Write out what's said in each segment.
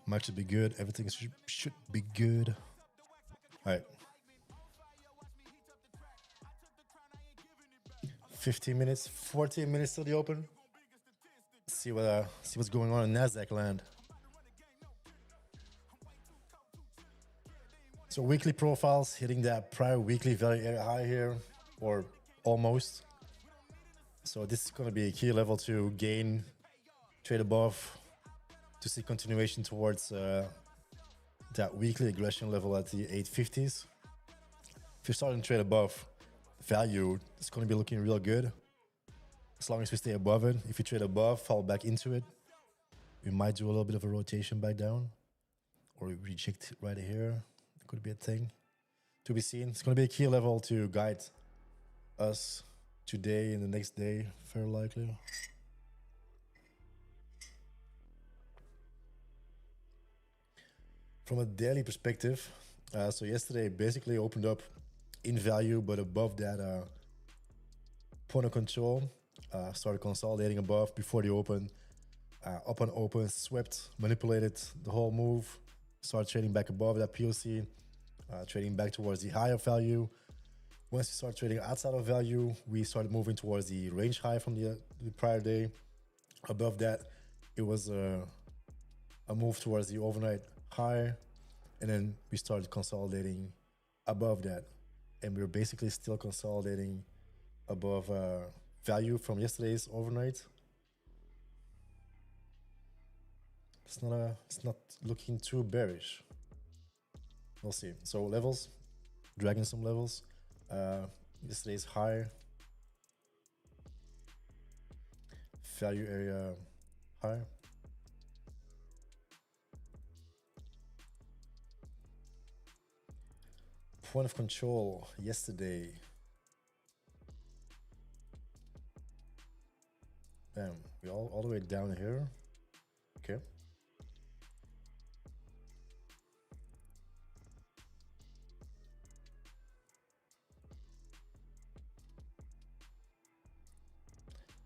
Might should be good. Everything should be good. All right. 15 minutes, 14 minutes till the open. See what's going on in Nasdaq land. So weekly profiles hitting that prior weekly value area high here, or almost. So this is going to be a key level to gain, trade above, to see continuation towards that weekly aggression level at the 850s. If you're starting to trade above value, it's going to be looking real good. As long as we stay above it. If you trade above, fall back into it, we might do a little bit of a rotation back down, or we reject right here. It could be a thing to be seen. It's going to be a key level to guide us today and the next day, very likely. From a daily perspective, so yesterday basically opened up in value, but above that point of control. Started consolidating above before the open. Up and open, swept, manipulated the whole move. Started trading back above that POC, trading back towards the higher value. Once we start trading outside of value, we started moving towards the range high from the prior day. Above that, it was a move towards the overnight high, and then we started consolidating above that, and we were basically still consolidating above value from yesterday's overnight. It's not looking too bearish. We'll see. So levels, dragging some levels. Yesterday's high, value area high. Point of control yesterday. Damn, we all the way down here. Okay.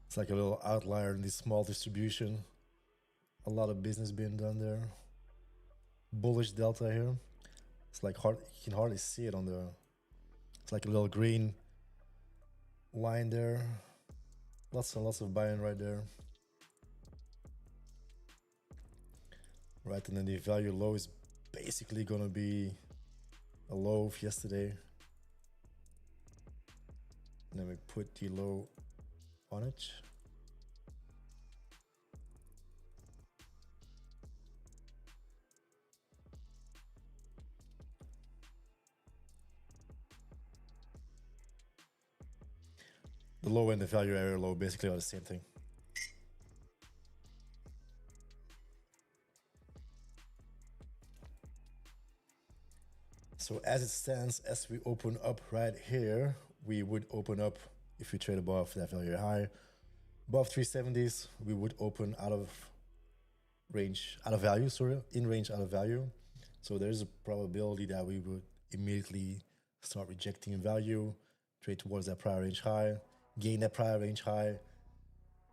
It's like a little outlier in this small distribution. A lot of business being done there. Bullish delta here. It's like hard, you can hardly see it on the, it's like a little green line there. Lots and lots of buying right there. Right, and then the value low is basically gonna be a low of yesterday. And then we put the low on it. The low and the value area low basically are the same thing. So as it stands, as we open up right here, we would open up, if we trade above that value high, above 370s, we would open out of range, out of value, sorry, in range out of value. So there's a probability that we would immediately start rejecting value, trade towards that prior range high, gain that prior range high,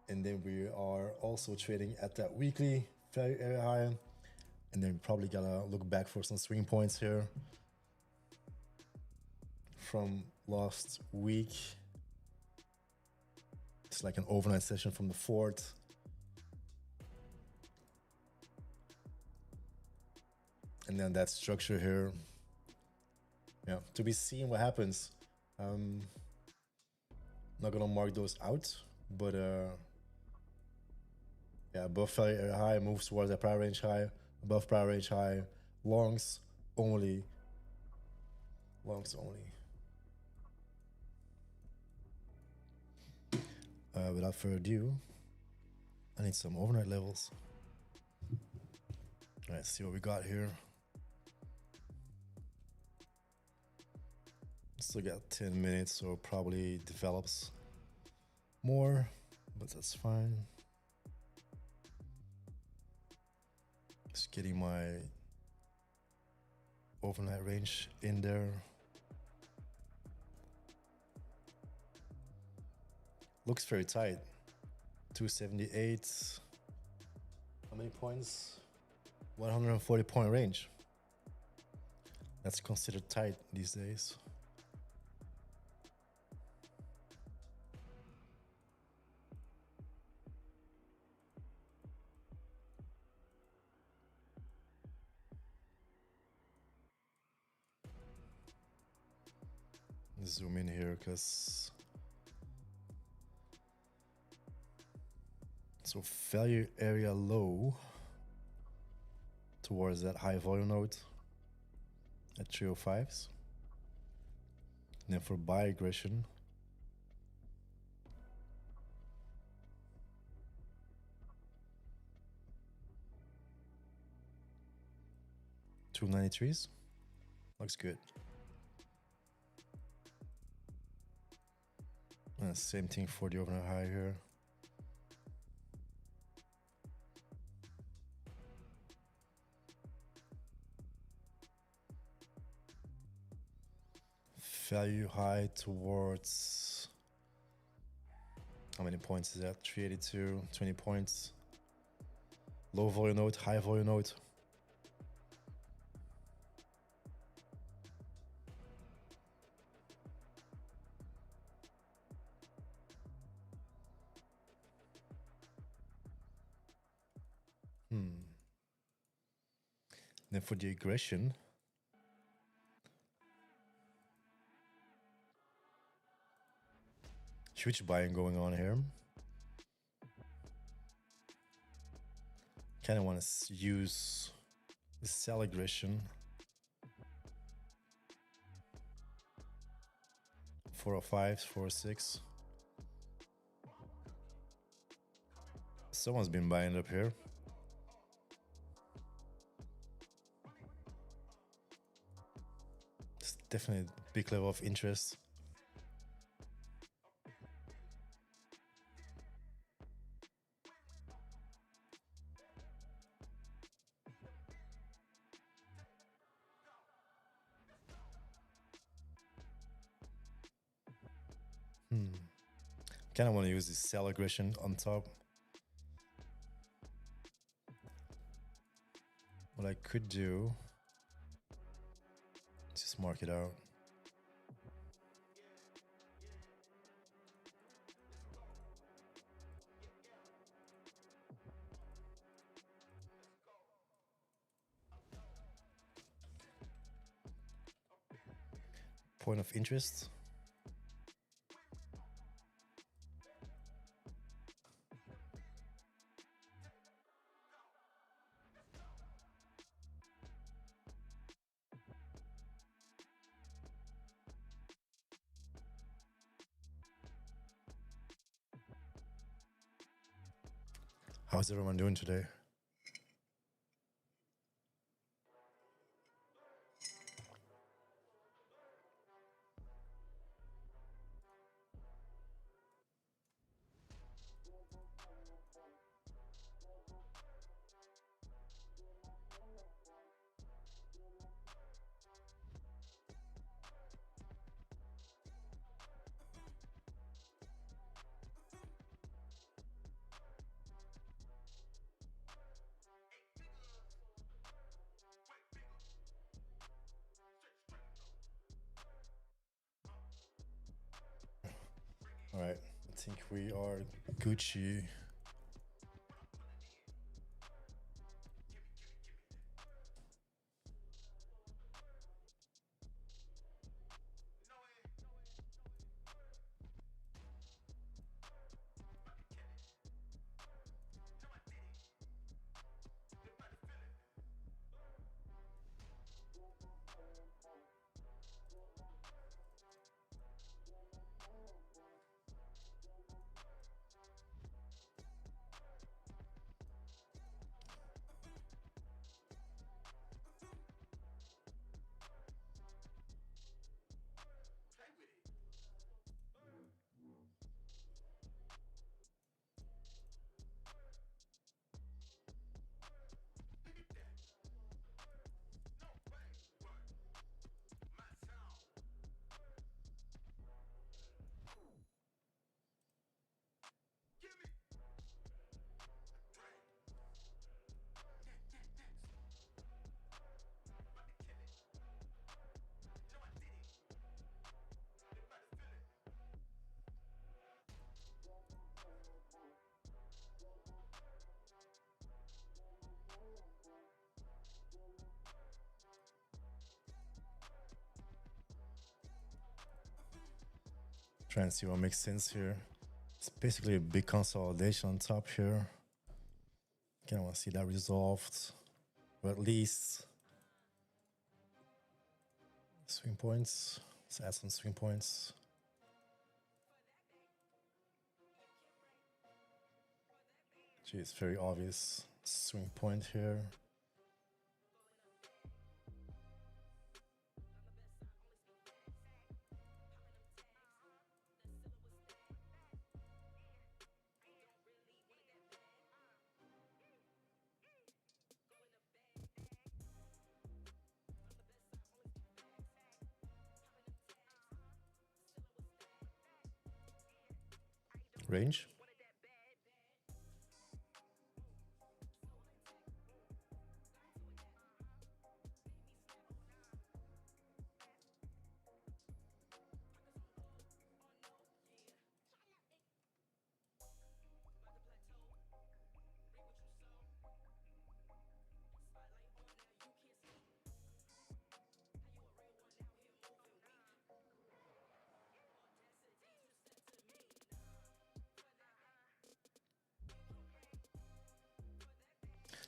and then we are also trading at that weekly value area high, and then we probably gotta look back for some swing points here from last week. It's like an overnight session from the 4th. And then that structure here. Yeah, to be seen what happens. Not gonna mark those out, but yeah, above value area high moves towards that prior range high, above prior range high, longs only. Longs only. Without further ado, I need some overnight levels. All right, see what we got here. Still got 10 minutes, so probably develops more, but that's fine. Just getting my overnight range in there. Looks very tight. 278. How many points? 140 point range. That's considered tight these days. Zoom in here because so value area low towards that high volume node at 305s. And then for buy aggression, $293s looks good. And same thing for the overnight high here. Value high towards, how many points is that? 382, 20 points. Low volume node, high volume node. Then for the aggression, huge buying going on here. Kind of want to use the sell aggression. 405s, 406. Someone's been buying up here. It's definitely a big level of interest. Kind of want to use this sell aggression on top. What I could do, just mark it out. Point of interest. How's everyone doing today? All right, I think we are Gucci. Trying to see what makes sense here. It's basically a big consolidation on top here. Kind of want to see that resolved, or at least swing points. Let's add some swing points. Gee, it's very obvious swing point here. Range.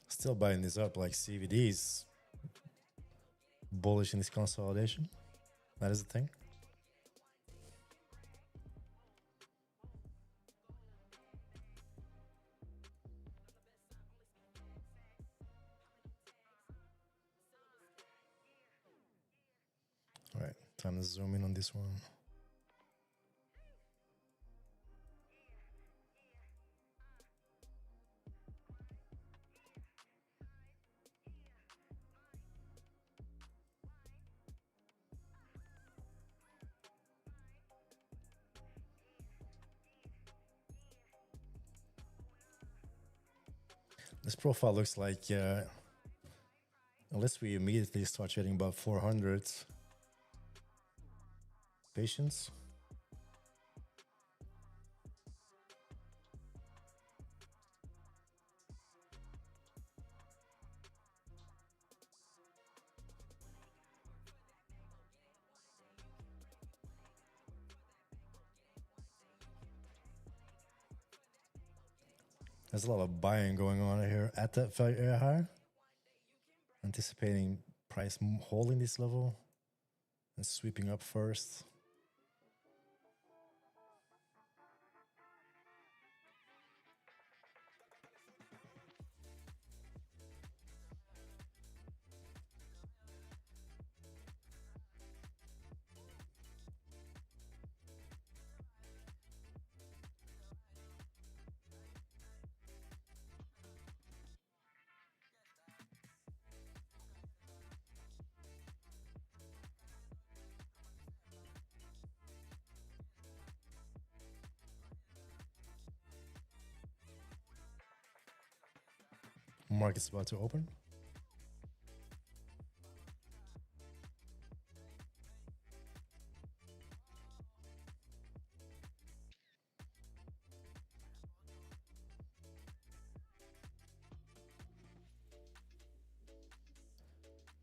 Still buying this up like CVDs. Bullish in this consolidation. That is the thing. All right, time to zoom in on this one. This profile looks like, unless we immediately start trading above 400, patience. There's a lot of buying going on here at that value area high. Anticipating price holding this level and sweeping up first. Market's about to open.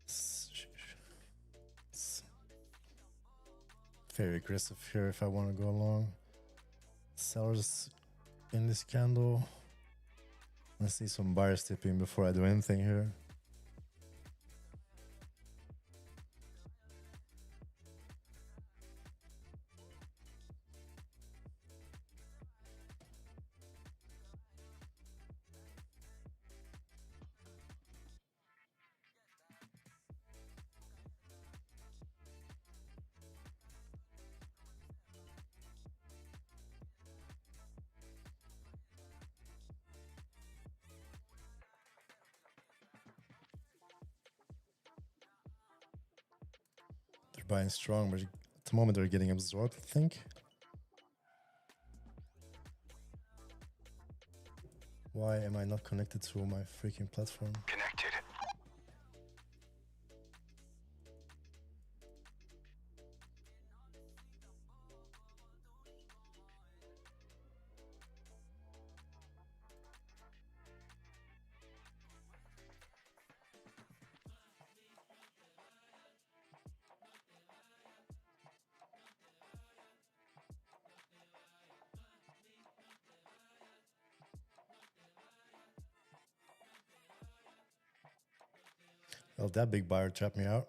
It's very aggressive here if I want to go along. Sellers in this candle. Let's see some buyers tipping before I do anything here. They're buying strong, but at the moment they're getting absorbed, I think. Why am I not connected to my freaking platform? Connected. Well, that big buyer trapped me out.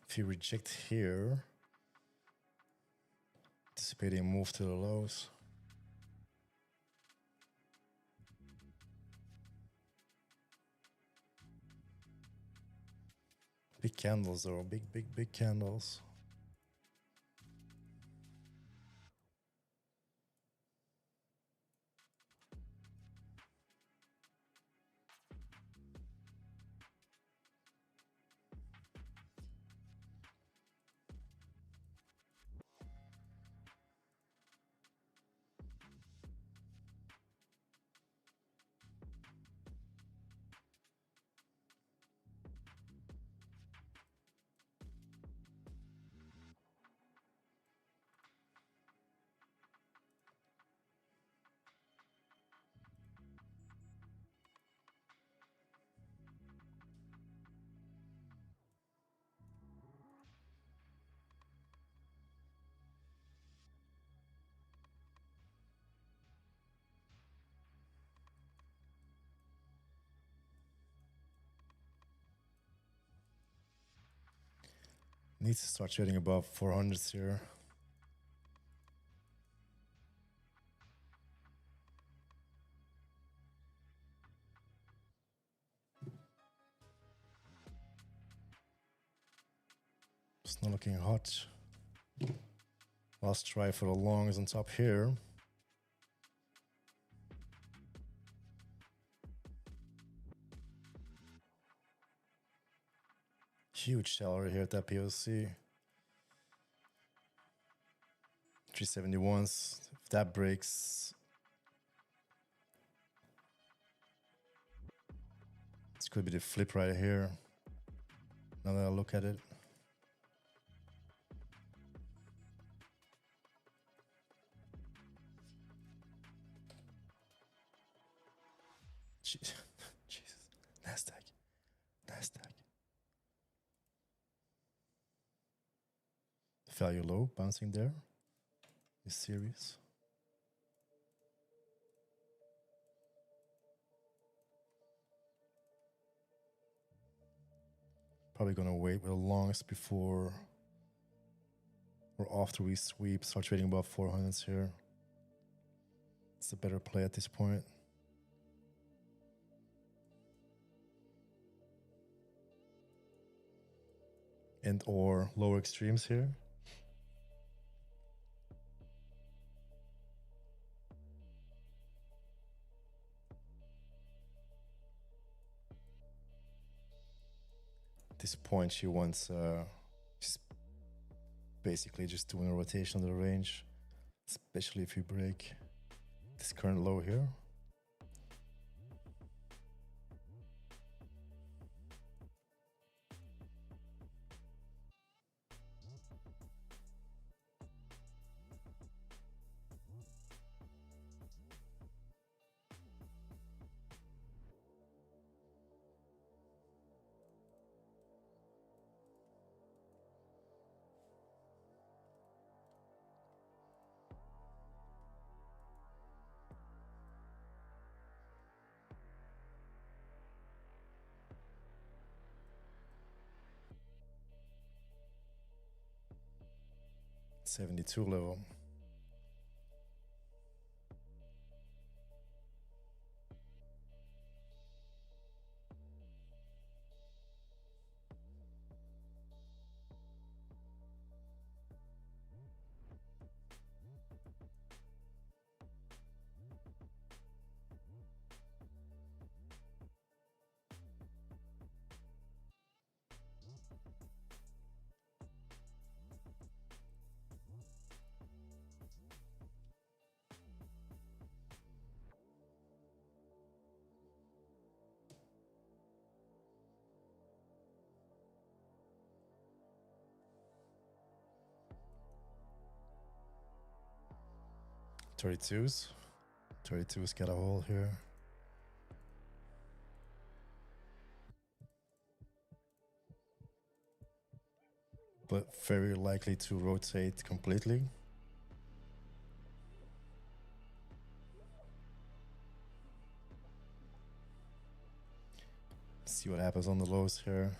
If you reject here, anticipating a move to the lows. Big candles though, big candles. Needs to start trading above 400s here. It's not looking hot. Last try for the longs on top here. Huge salary here at that POC. 371s. If that breaks, this could be the flip right here. Now that I look at it. Jesus. Nasdaq. Value low, bouncing there. Is serious. Probably gonna wait with the longs before or after we sweep, start trading above 400s here. It's a better play at this point. And or lower extremes here. At this point, she wants she's basically just doing a rotation of the range, especially if you break this current low here. $72 level. $32s. $32s got a hole here. but very likely to rotate completely. See what happens on the lows here.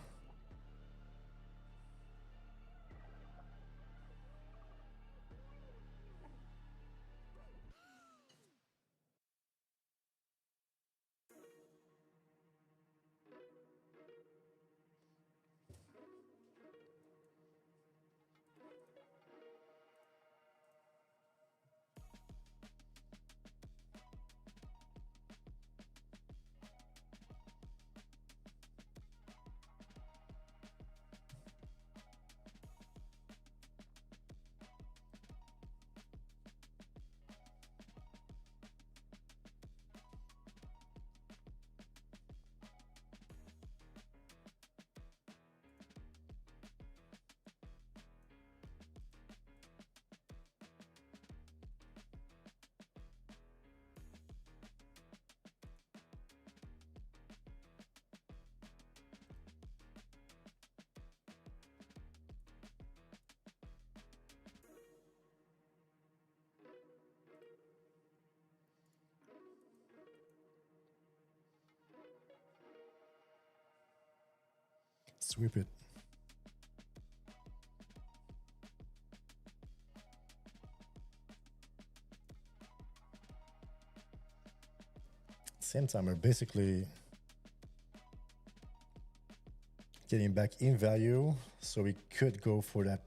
Sweep it. Same time, we're basically getting back in value, so we could go for that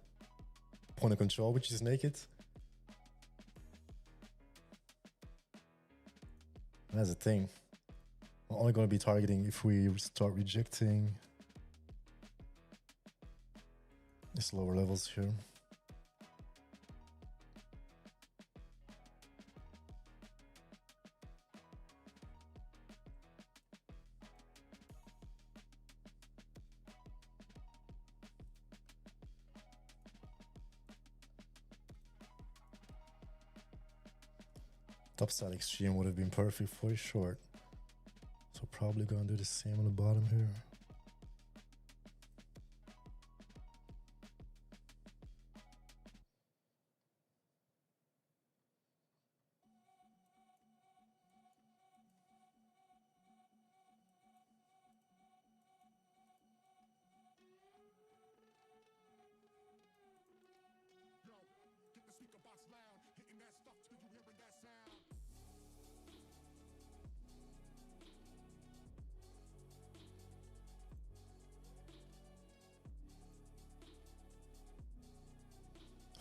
point of control, which is naked. And that's the thing. We're only going to be targeting if we start rejecting these lower levels here. Topside extreme would have been perfect for a short. So probably gonna do the same on the bottom here.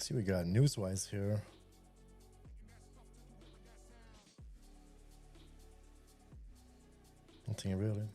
See, we got Newswise here. Nothing really.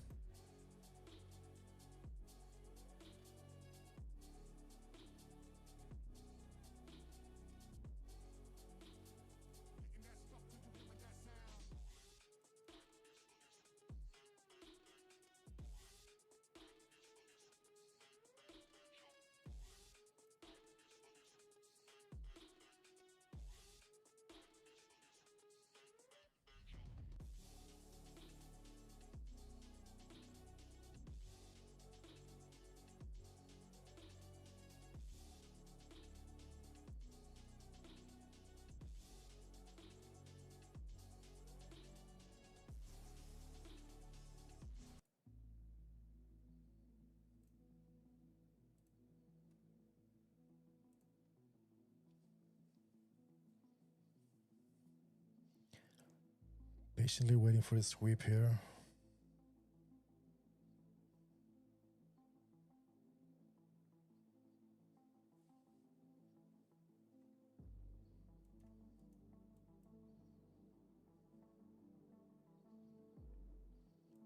Patiently waiting for the sweep here.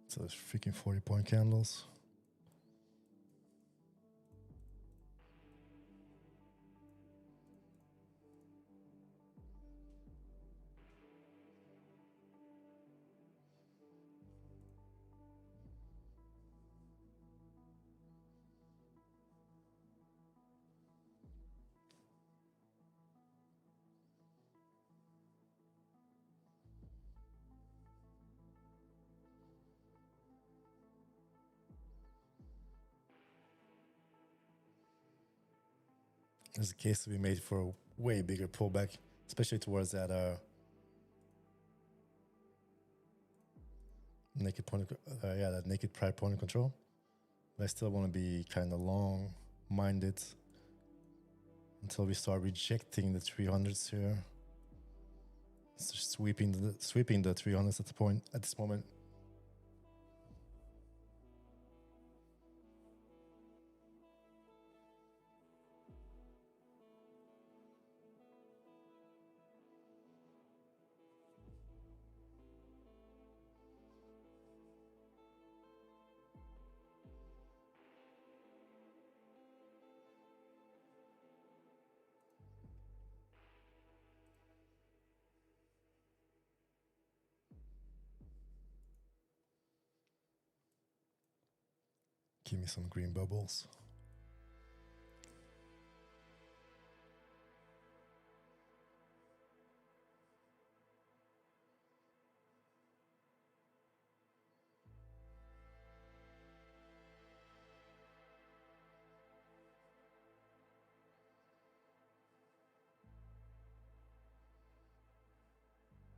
So those freaking 40-point candles. there's a case to be made for a way bigger pullback, especially towards that naked point of, that naked prior point of control. But I still want to be kind of long minded until we start rejecting the 300s here. It's just sweeping the 300s at this moment. Give me some green bubbles.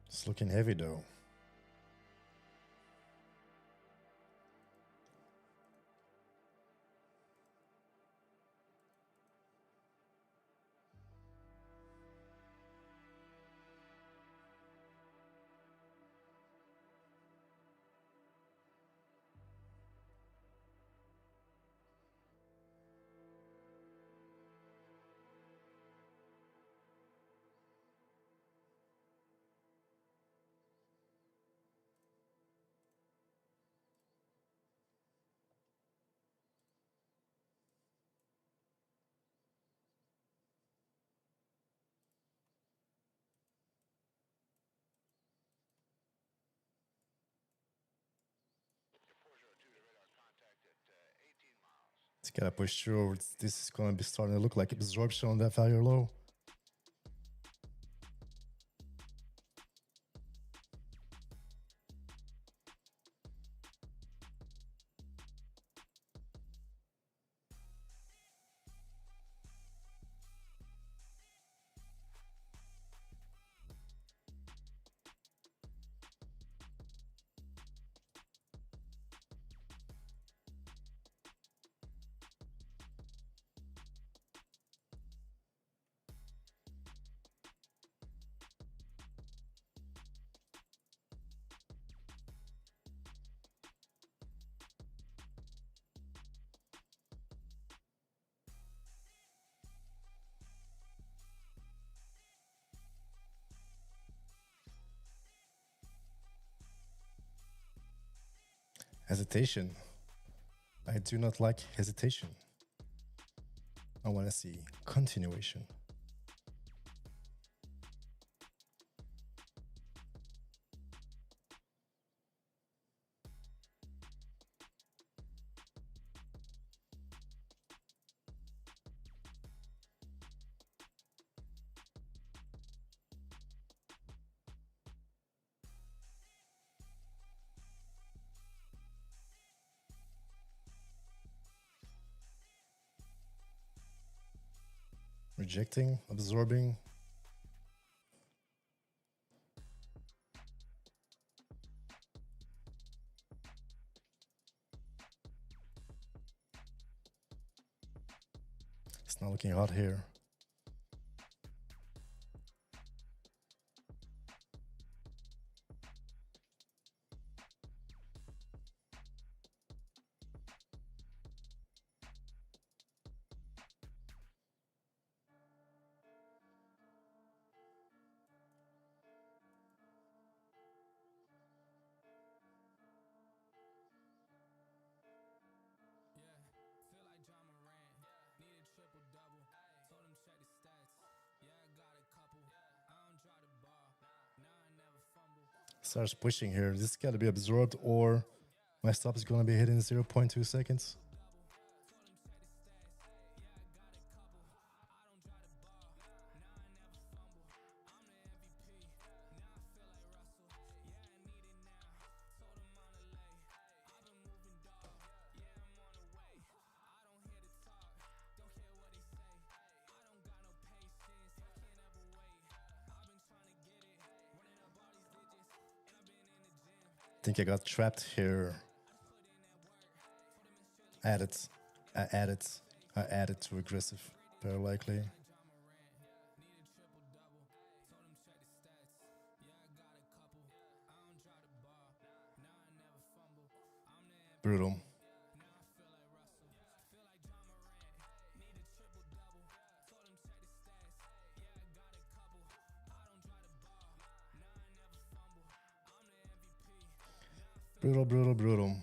It's looking heavy though. It's gotta push through. This is gonna be starting to look like absorption on that value low. Hesitation. I do not like hesitation. I want to see continuation. Rejecting, absorbing. It's not looking hot here. Starts pushing here. This has got to be absorbed or my stop is going to be hitting 0.2 seconds. think I got trapped here. I added to aggressive, very likely. Brutal. Brutal, brutal, brutal.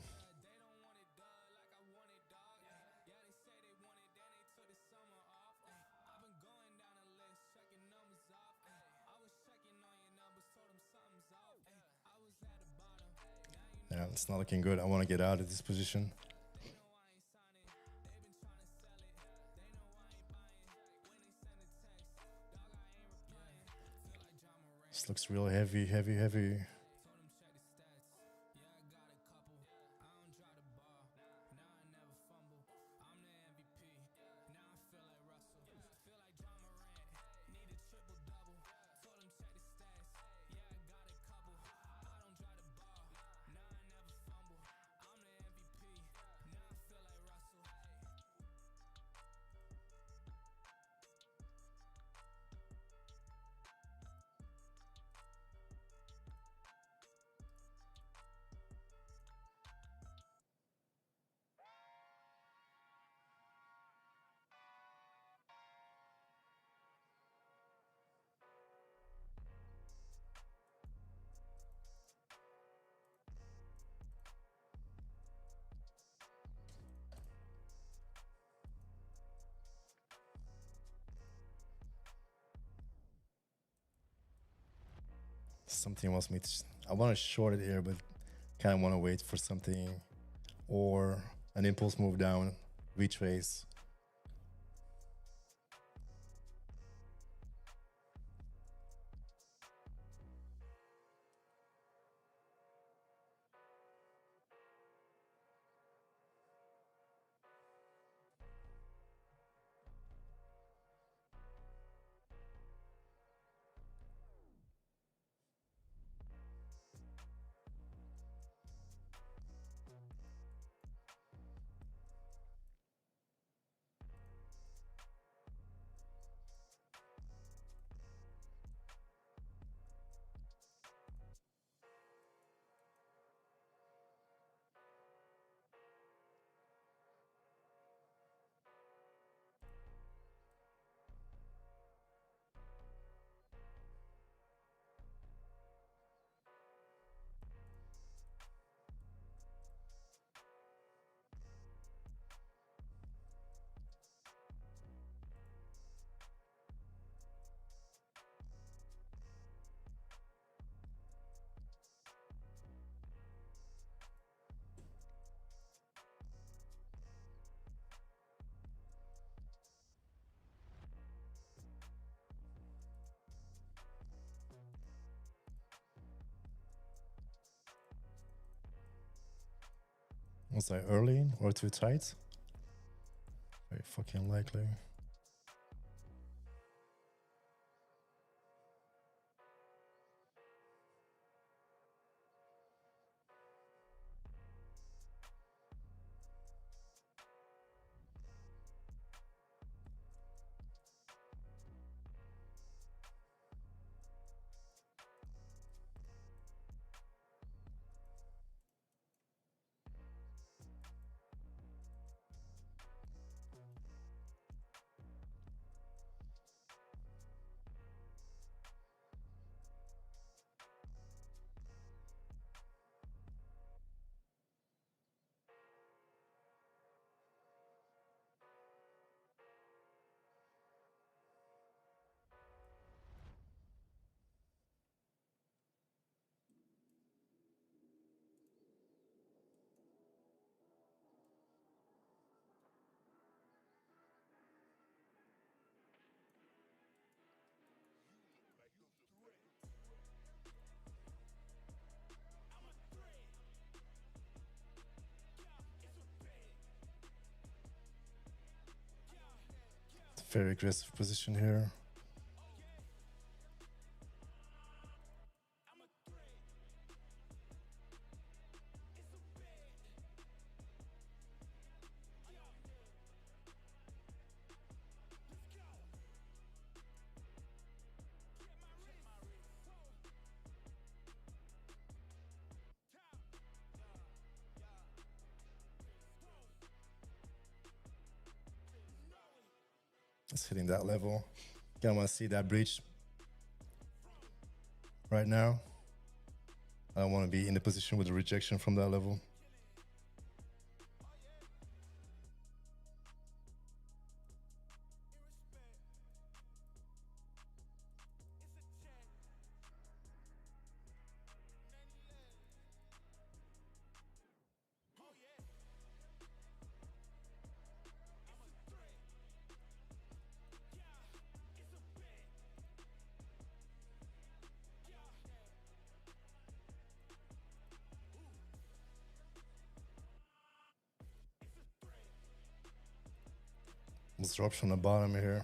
Yeah, it's not looking good. I want to get out of this position. This looks real heavy, heavy, heavy. Something wants me to. I want to short it here, but kind of want to wait for something or an impulse move down, retrace. Was I early or too tight? Very fucking likely. Very aggressive position here. It's hitting that level. Kind of want to see that breach right now. I don't want to be in the position with a rejection from that level. Let's drop from the bottom here.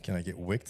Can I get wicked?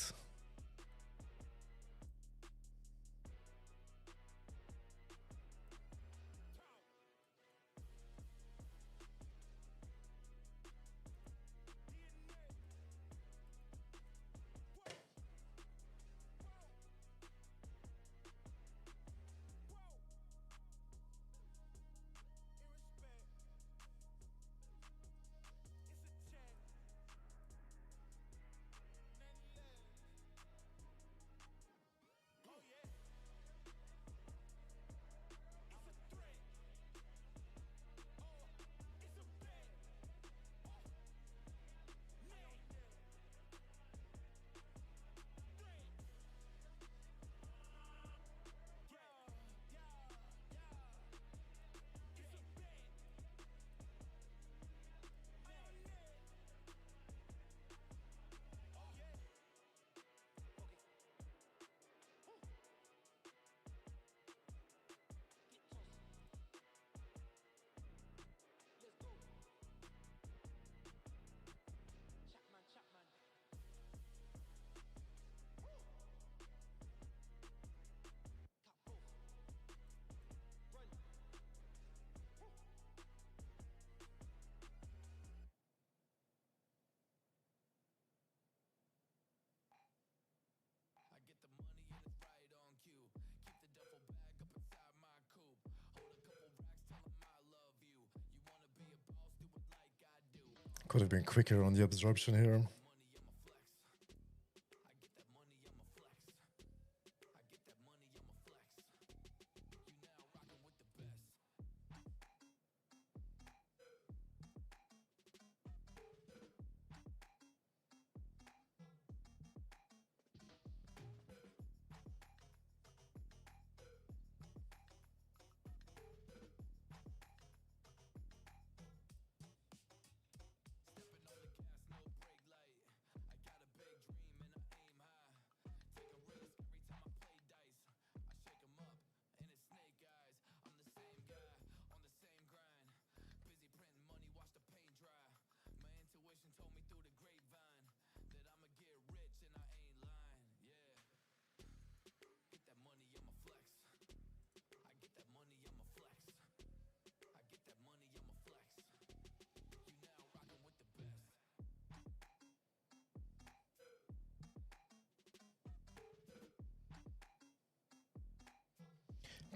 Could have been quicker on the absorption here.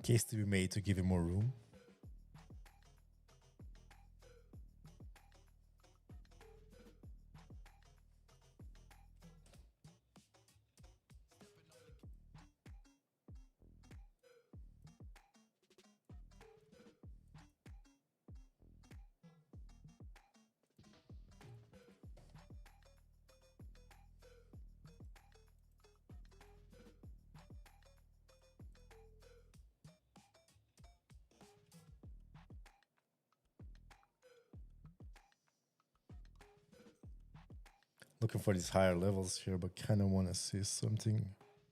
Case to be made to give him more room. Looking for these higher levels here, but kind of want to see something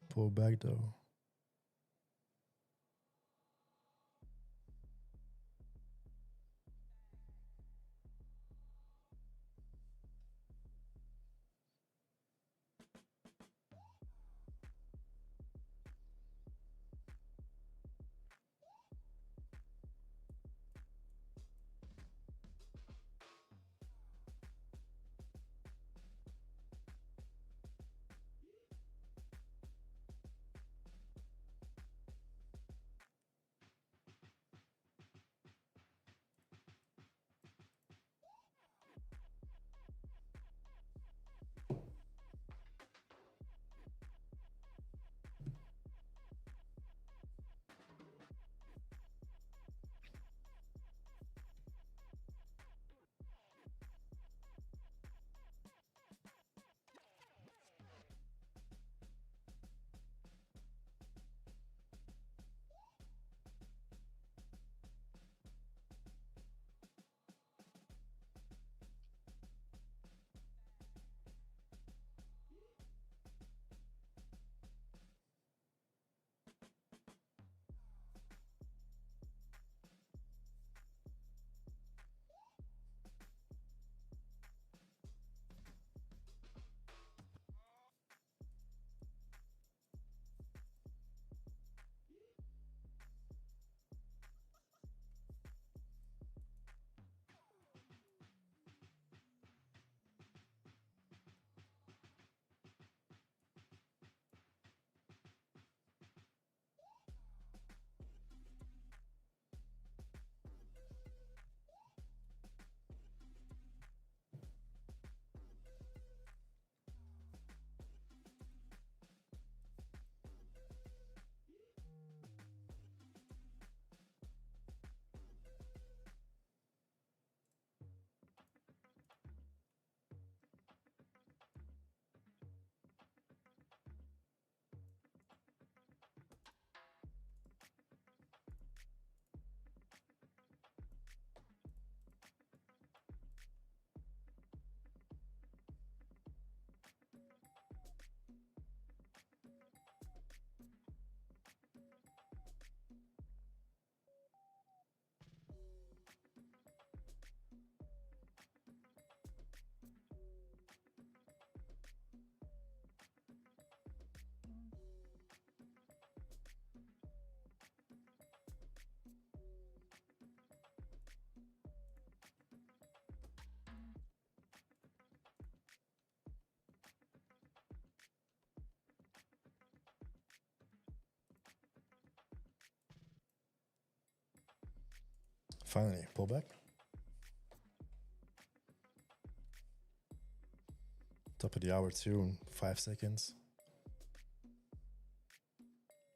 pull back though. Finally, pullback. Top of the hour too in 5 seconds.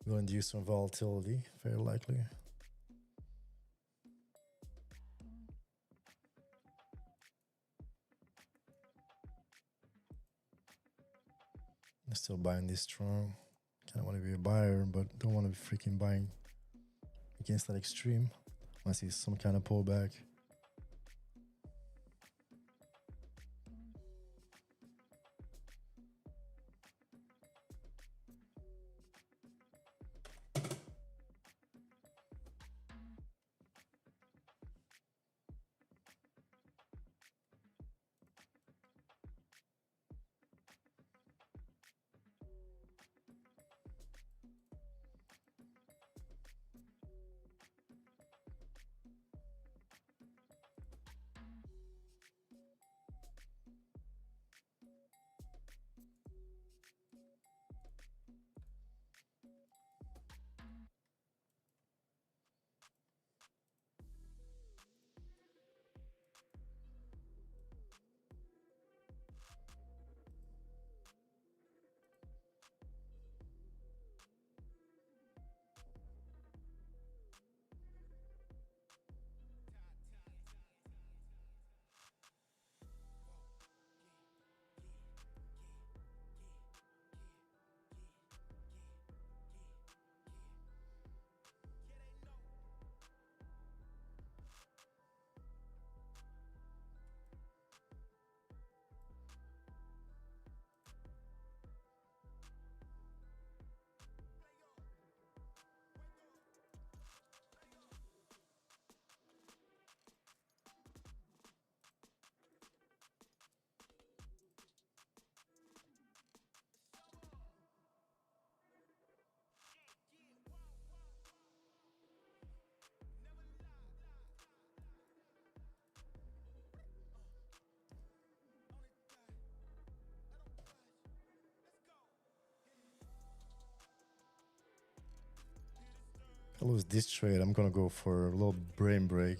Will induce some volatility, very likely. I'm still buying this strong. Kind of want to be a buyer, but don't want to be freaking buying against that extreme. I see some kind of pullback. If I lose this trade, I'm gonna go for a little brain break.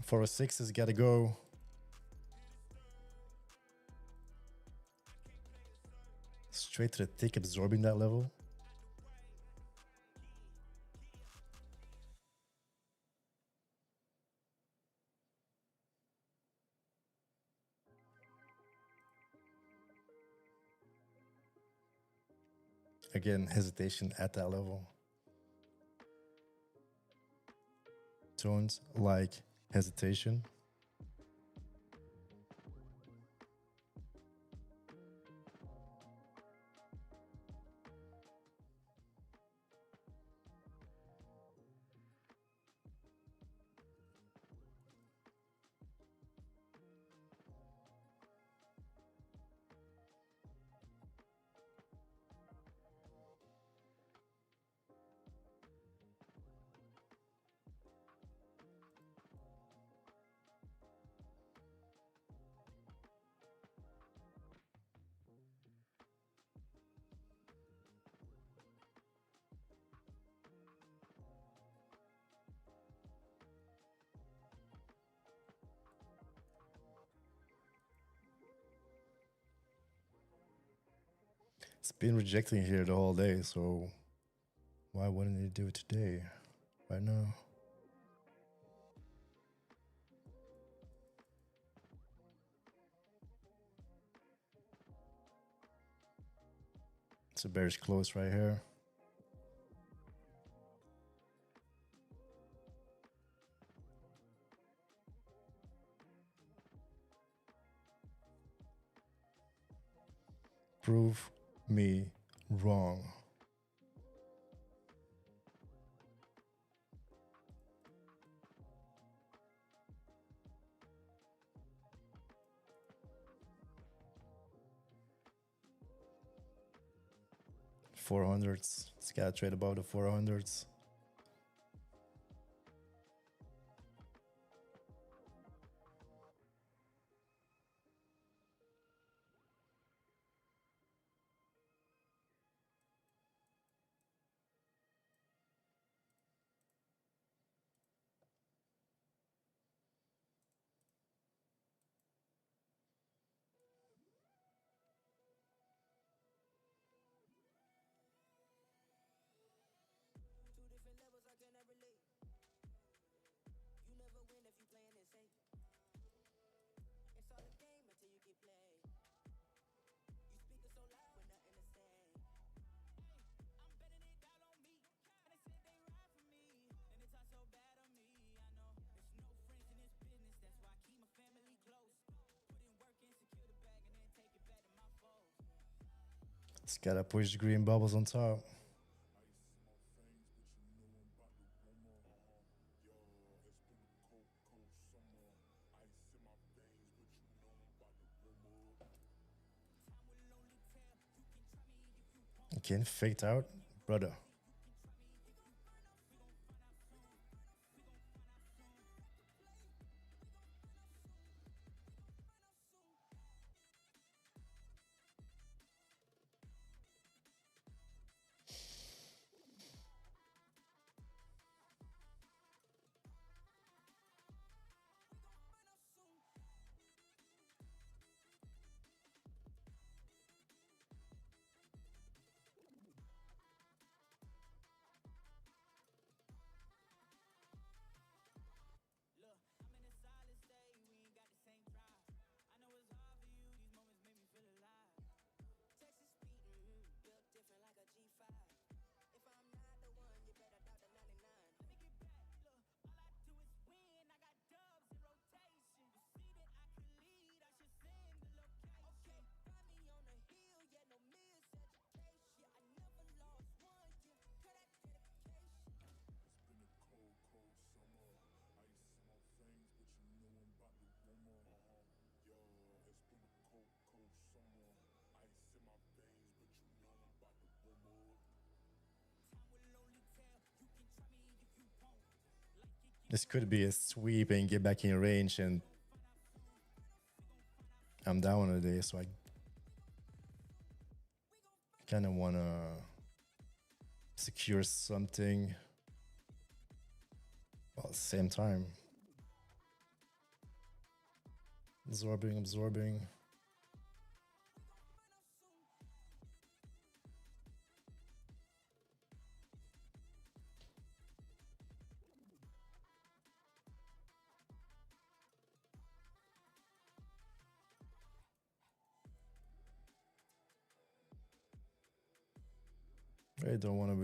For a 6 has gotta go. Straight to the tick, absorbing that level. Again, hesitation at that level. Tones like hesitation. It's been rejecting here the whole day, so why wouldn't it do it today? Right now. It's a bearish close right here. Prove me wrong. $400s. It's gotta trade above the 400s. Just gotta push the green bubbles on top. Again, faked out, brother. This could be a sweep and get back in range, and I'm down today, so I kind of want to secure something while at the same time. Absorbing. I don't want to be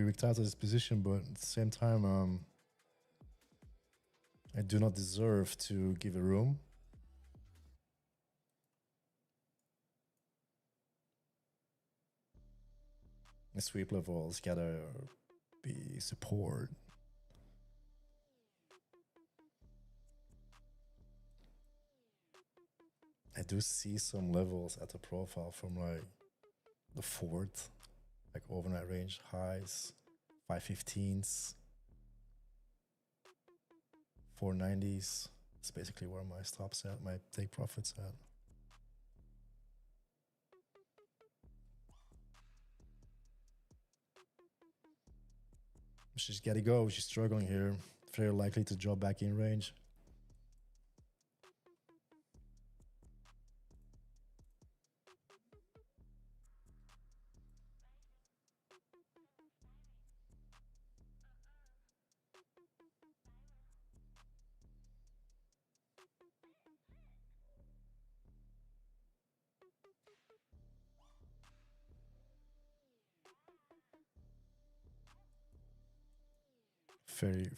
wicked out of this position, but at the same time, I do not deserve to give a room. The sweep levels gotta be support. I do see some levels at the profile from like the fourth, like overnight range highs, 515s, 490s. It's basically where my stops at, my take profits at. She's gotta go. She's struggling here. Very likely to drop back in range.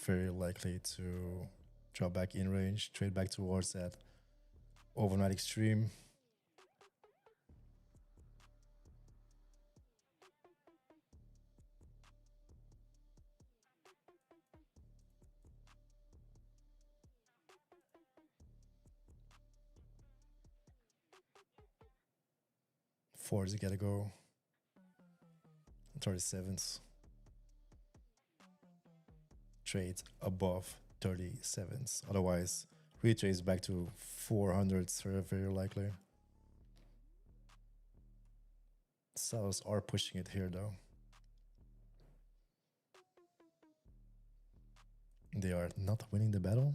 Very likely to drop back in range, trade back towards that overnight extreme. Fours gotta go. 37s. Trade above 37s. Otherwise, retrace back to 400s very likely. Sellers are pushing it here though. They are not winning the battle.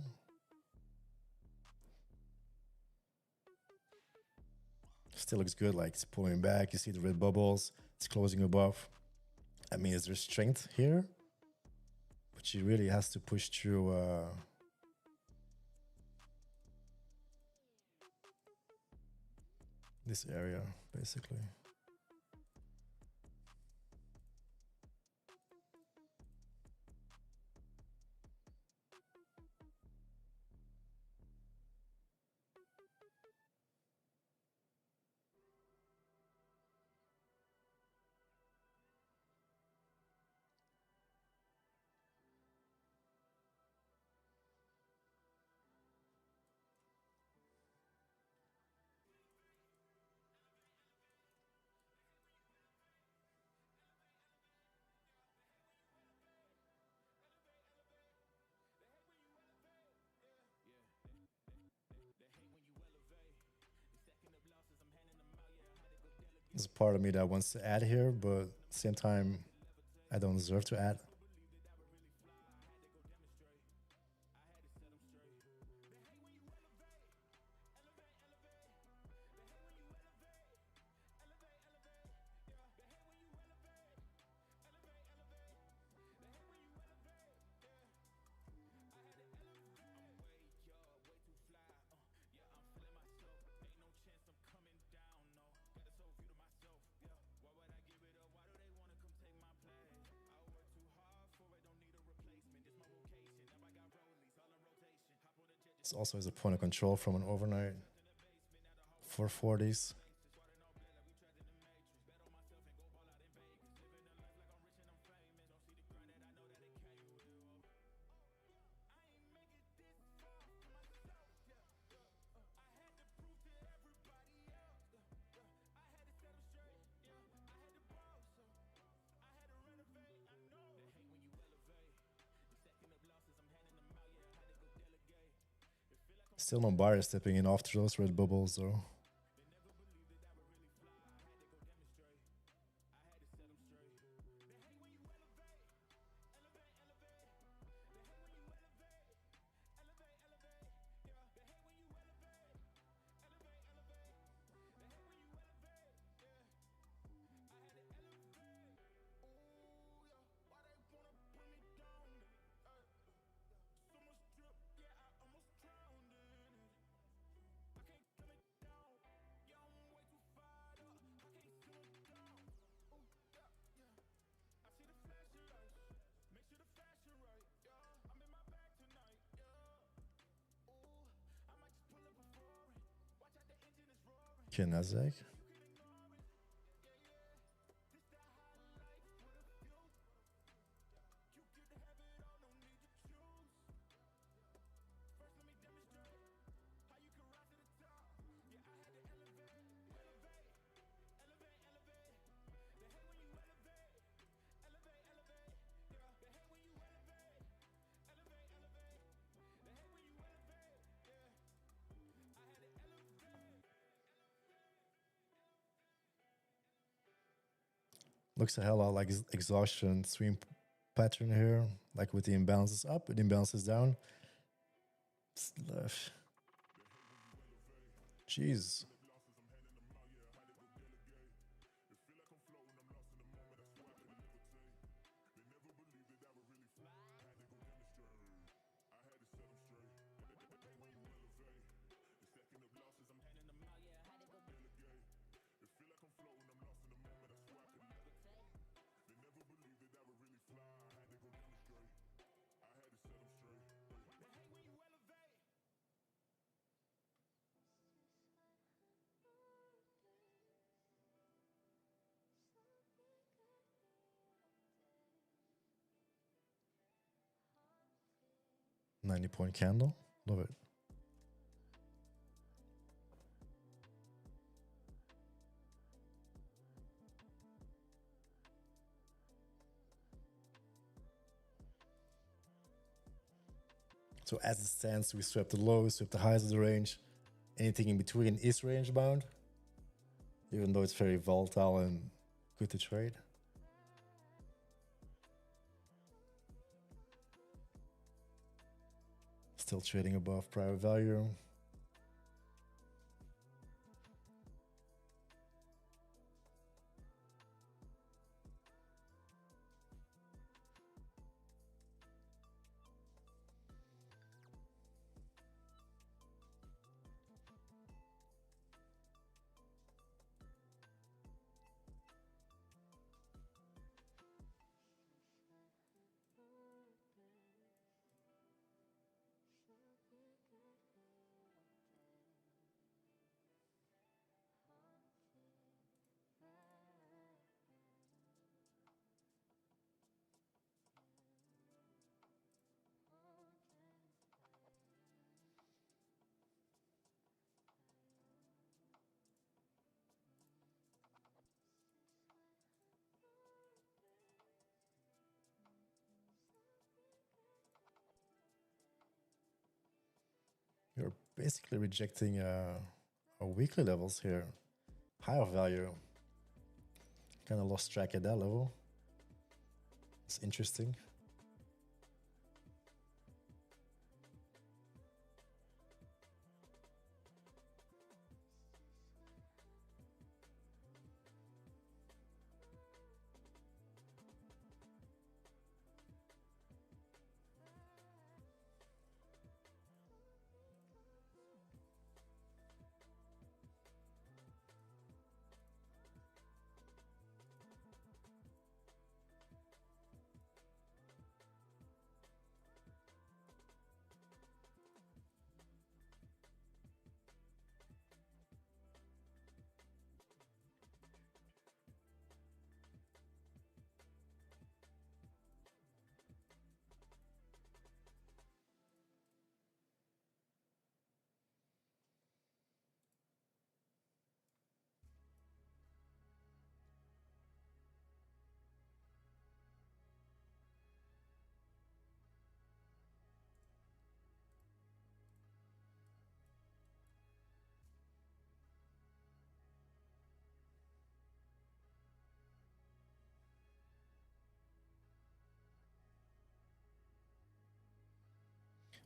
Still looks good, like it's pulling back. You see the red bubbles. It's closing above. I mean, is there strength here? But she really has to push through this area, basically. There's a part of me that wants to add here, but at the same time, I don't deserve to add. This also has a point of control from an overnight. 440s. Still no buyers stepping in after those red bubbles though. Okay, Nasdaq. Looks a hell lot like exhaustion swing pattern here, like with the imbalances up and imbalances down. Jeez. $90 candle. Love it. So as it stands, we swept the lows, swept the highs of the range. Anything in between is range bound, even though it's very volatile and good to trade. Still trading above prior value. You're basically rejecting our weekly levels here. Higher value. Kind of lost track at that level. It's interesting.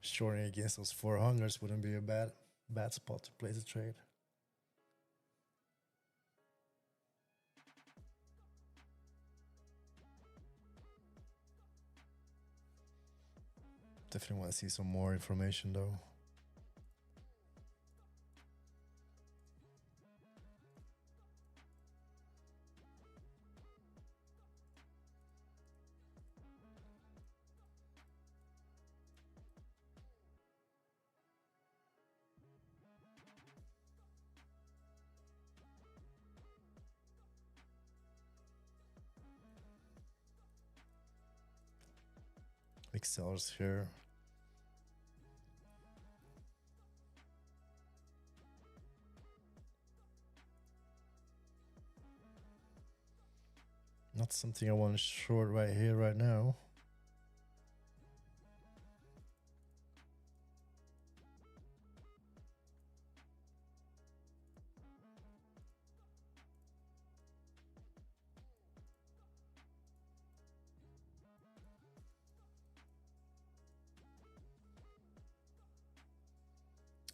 Shorting against those 400s wouldn't be a bad spot to place a trade. Definitely want to see some more information though. Big sellers here. Not something I want to short right here, right now.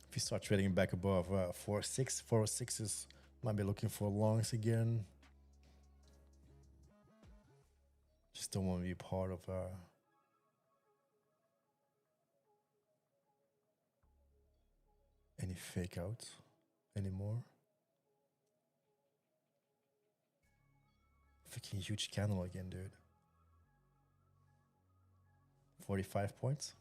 If you start trading back above 406s, might be looking for longs again. Just don't want to be part of any fake outs anymore. Freaking huge candle again, dude. 45 points.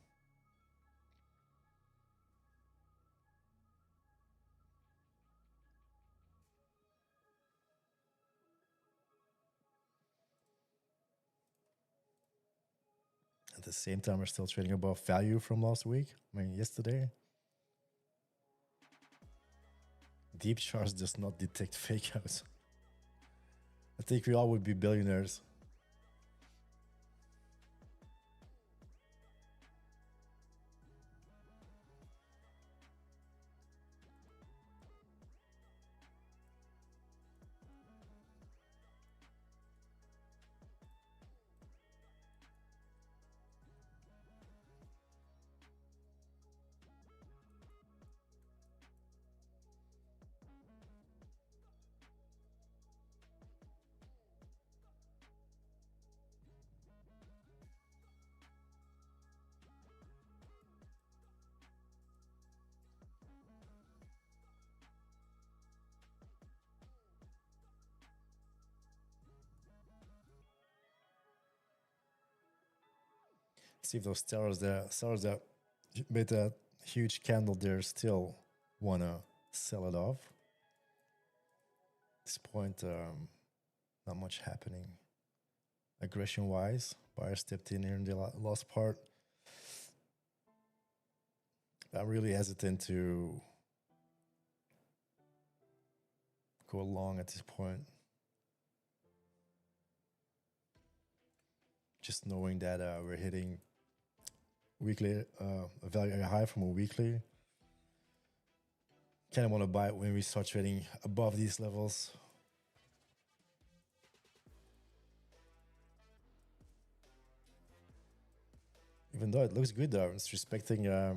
At the same time, we're still trading above value from last week. I mean, yesterday. DeepCharts does not detect fake outs. I think we all would be billionaires. See if those sellers that made that huge candle there still wanna sell it off. At this point, not much happening. Aggression wise, buyer stepped in here in the last part. I'm really hesitant to go long at this point. Just knowing that we're hitting weekly, a value high from a weekly. Kind of want to buy it when we start trading above these levels. Even though it looks good though, it's respecting a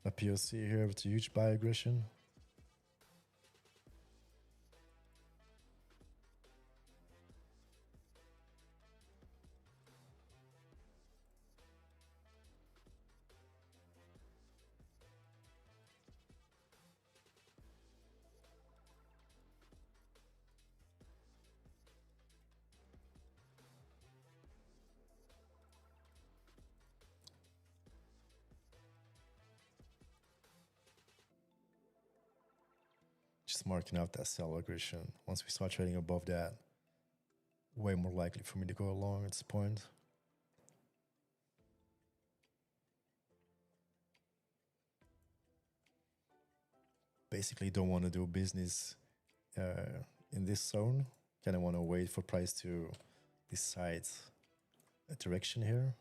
POC here with a huge buy aggression. Just marking out that sell aggression. Once we start trading above that, way more likely for me to go along at this point. Basically, don't want to do business in this zone. Kind of want to wait for price to decide a direction here.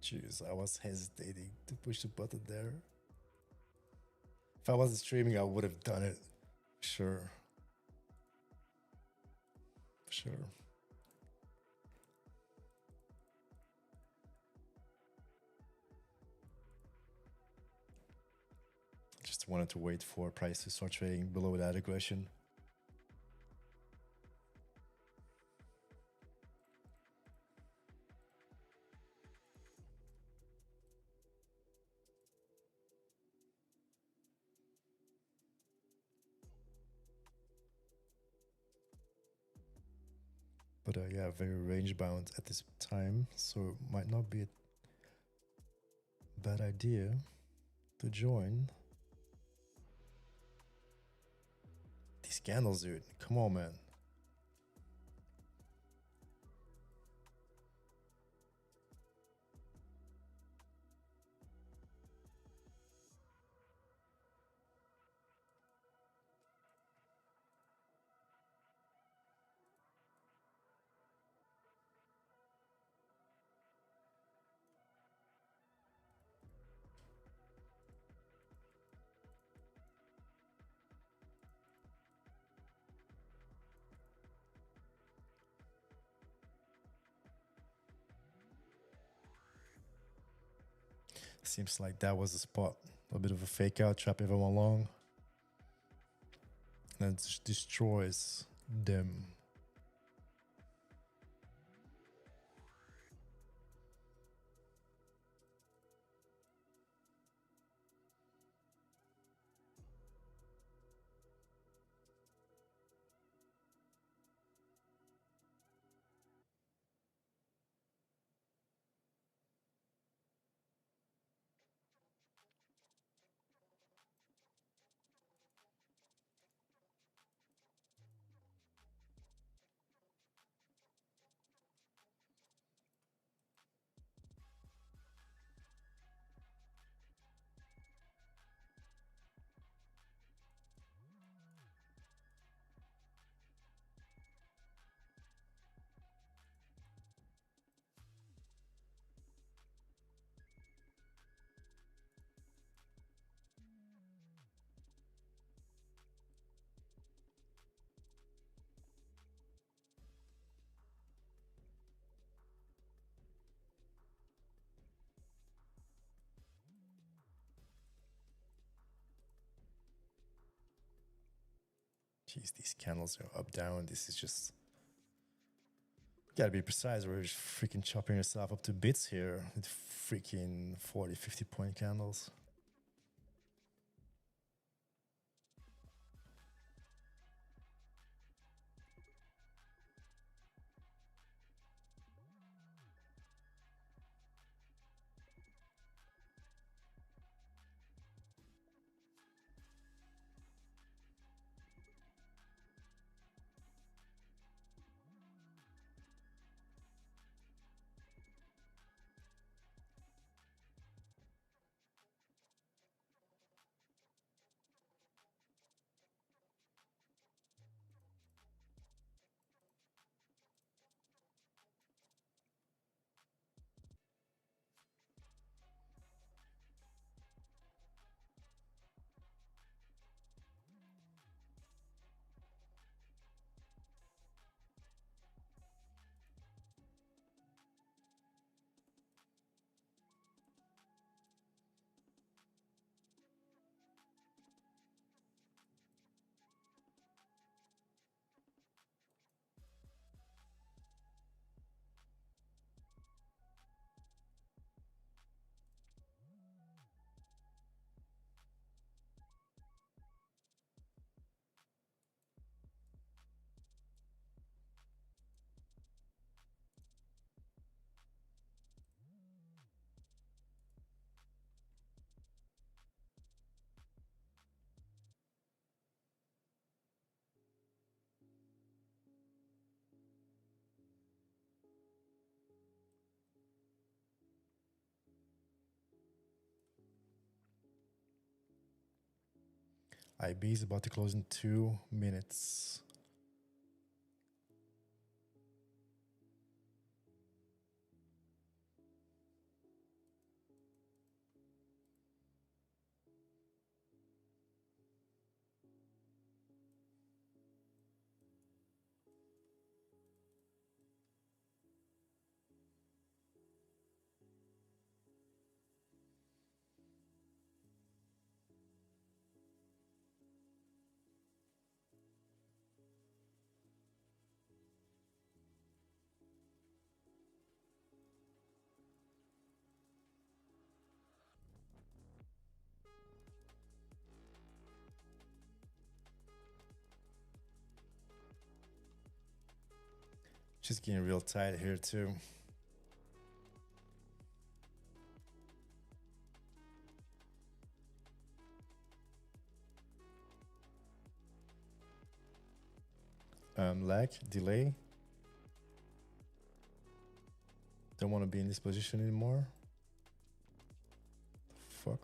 Jeez, I was hesitating to push the button there. If I wasn't streaming, I would have done it. Sure. Sure. Just wanted to wait for price to start trading below that aggression. But yeah, very range bound at this time, so it might not be a bad idea to join. These candles, dude. Come on, man. Seems like that was the spot. A bit of a fake out, trap everyone long. And it just destroys them. Jeez, these candles are up, down. This is just... Gotta be precise. We're just freaking chopping yourself up to bits here with freaking 40, 50 point candles. IB is about to close in 2 minutes. Just getting real tight here too. Lag, delay. Don't want to be in this position anymore. The fuck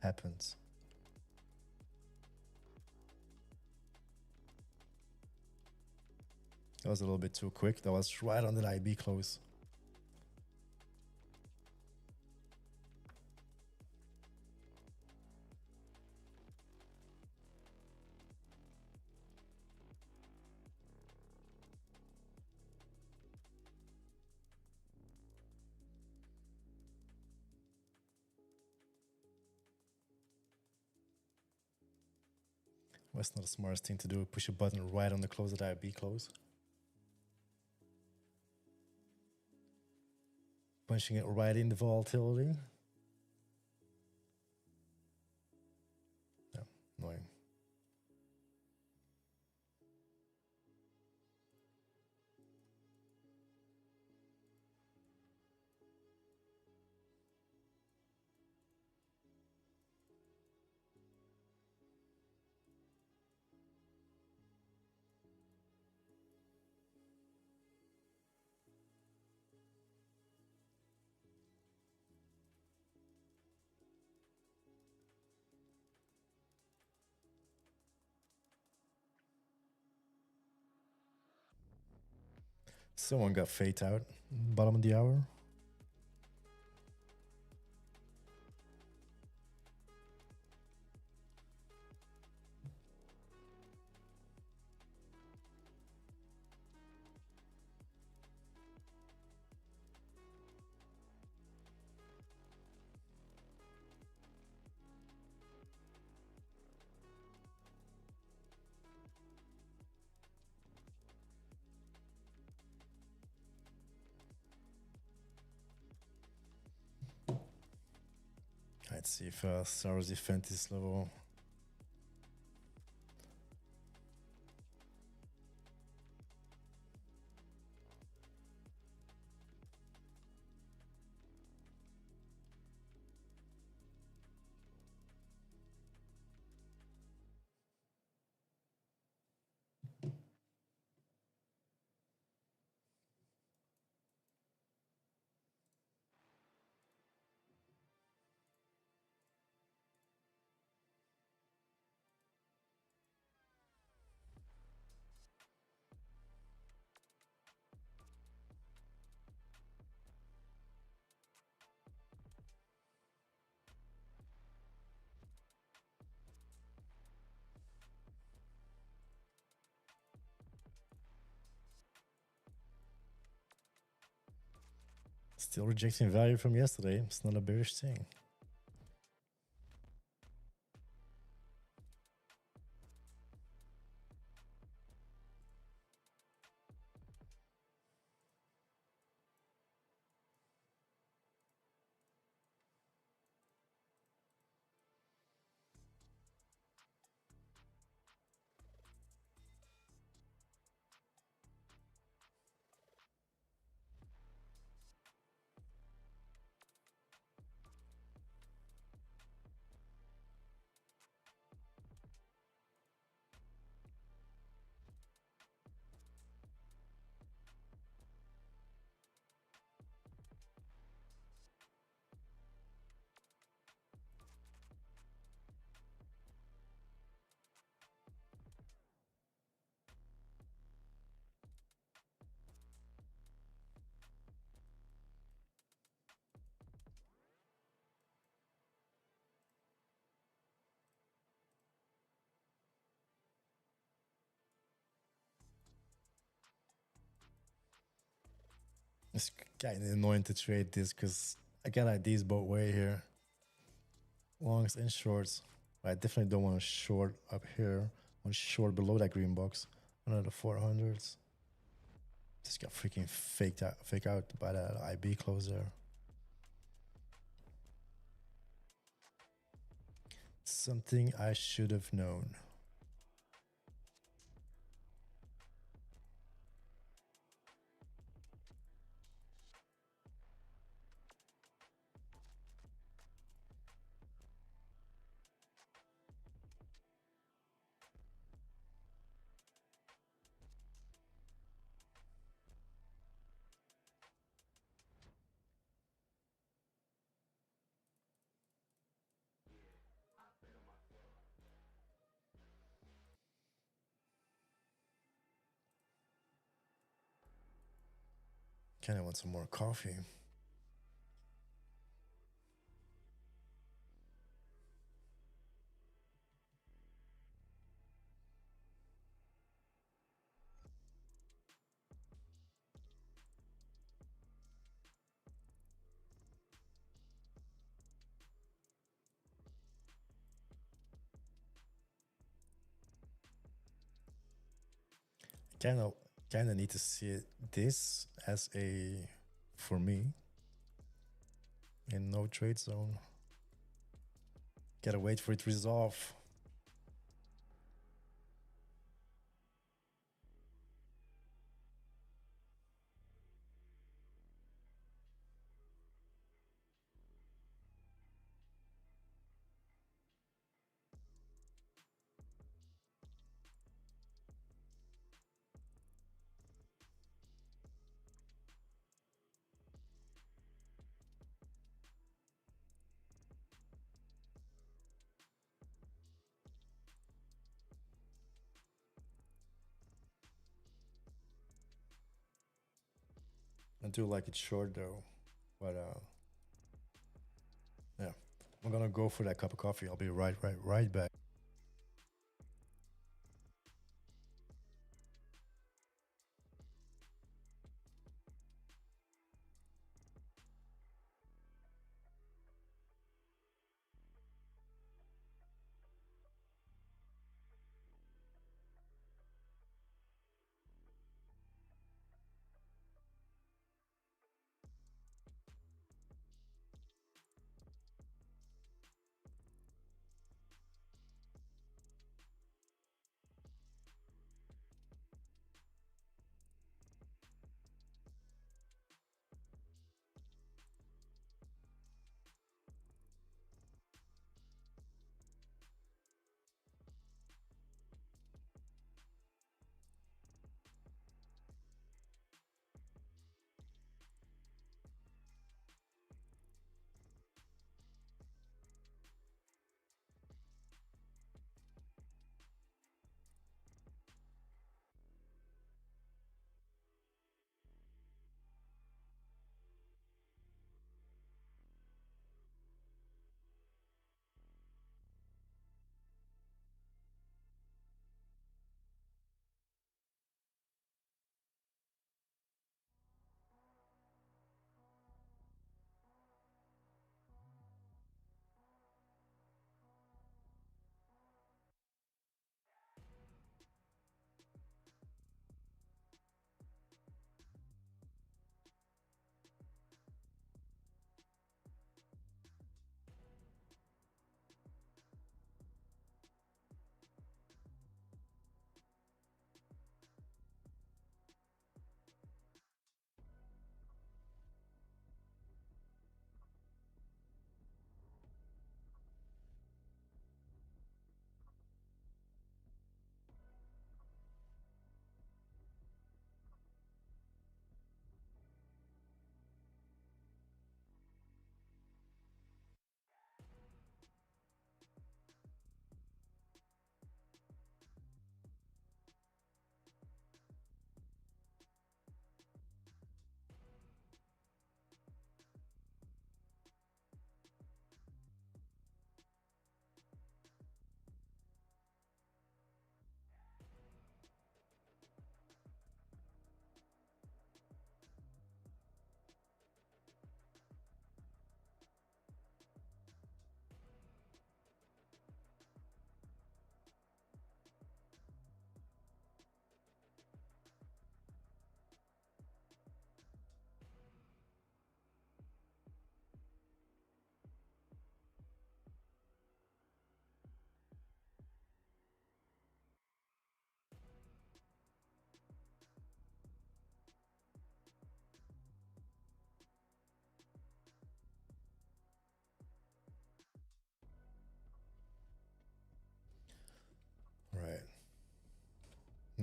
happens? That was a little bit too quick. That was right on the IB close. That's not the smartest thing to do. Push a button right on the close that IB close. Punching it right in the volatility. Yeah, annoying. Someone got fate out. Bottom of the hour. Let's see if Stars defend this level. Still rejecting value from yesterday. It's not a bearish thing. It's kind of annoying to trade this because I got ideas both way here. Longs and shorts. I definitely don't want to short up here. I want to short below that green box. Another 400s. Just got freaking fake out by that IB close there. Something I should have known. Kind of want some more coffee. Kind of need to see this as a, for me, in no trade zone. Gotta wait for it to resolve. I do like it short though, but yeah, I'm gonna go for that cup of coffee. I'll be right back.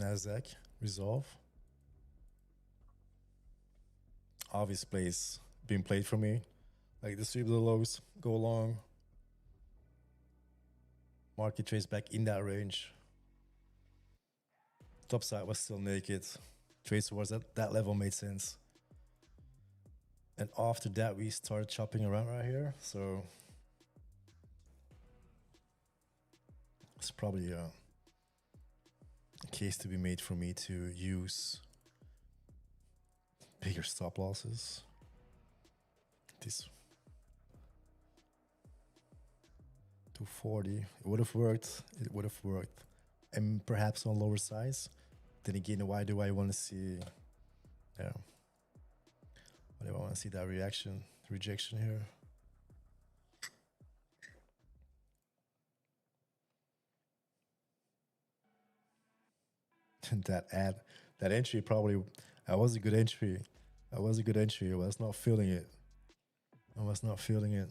Nasdaq resolve. Obvious plays being played for me. Like the sweep of the lows, go long. Market trades back in that range. Top side was still naked. Trades towards that level made sense. And after that, we started chopping around right here. So it's probably a case to be made for me to use bigger stop losses. This 240, it would have worked. It would have worked. And perhaps on lower size. Then again, why do I want to see? Yeah. Why do I want to see that rejection here? And that entry probably, that was a good entry. That was a good entry. I was not feeling it. I was not feeling it.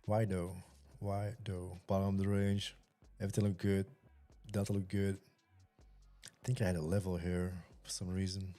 Why though? Why though? Bottom of the range. Everything looked good. Delta looked good. I think I had a level here for some reason.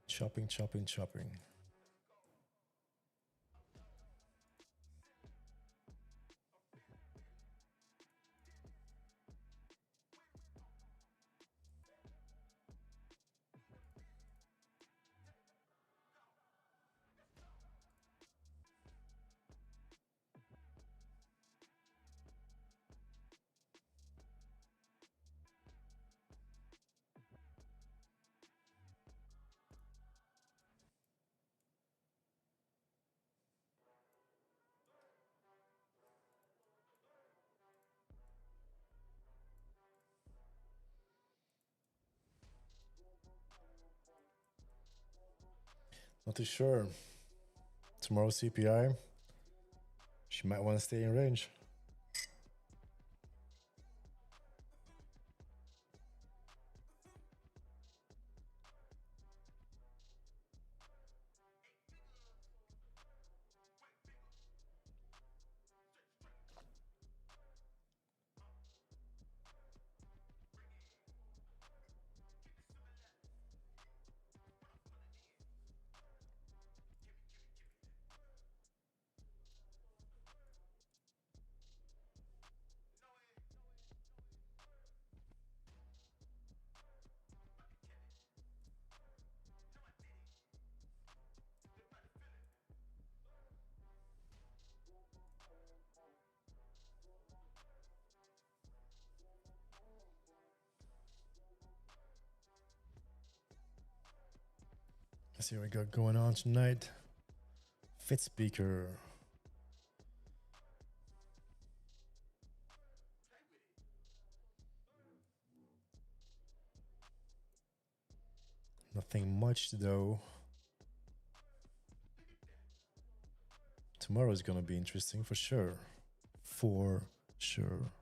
Chopping, chopping, chopping. Not too sure. Tomorrow's CPI. She might want to stay in range. Let's see what we got going on tonight. Fit speaker. Nothing much though. Tomorrow is gonna be interesting for sure. For sure.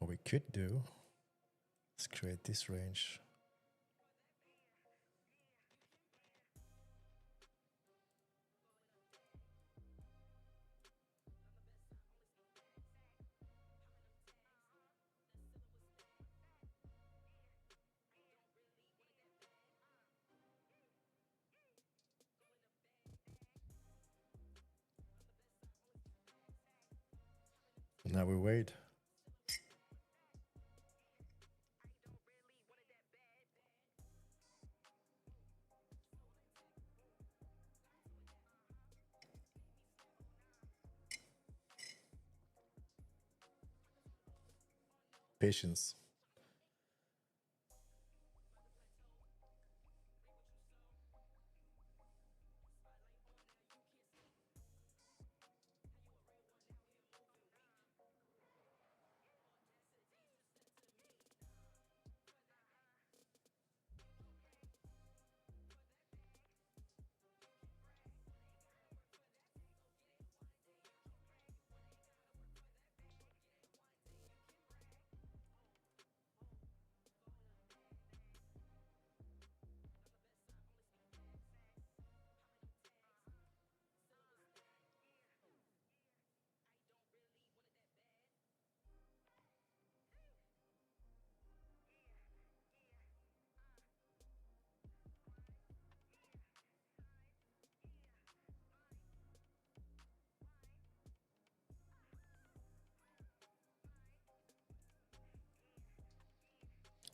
What we could do is create this range. Now we wait. Patience.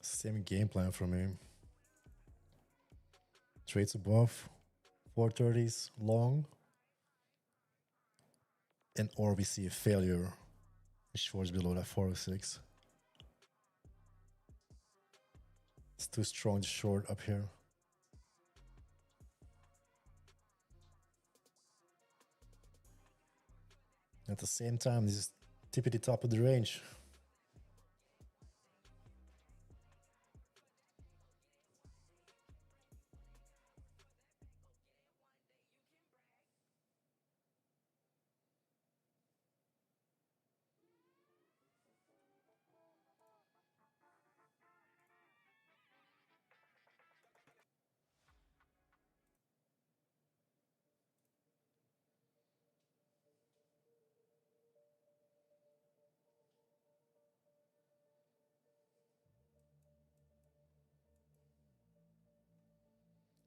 Same game plan for me. Trades above 430s long, and or we see a failure. Shorts below that 406. It's too strong to short up here. At the same time, this is tippity top of the range.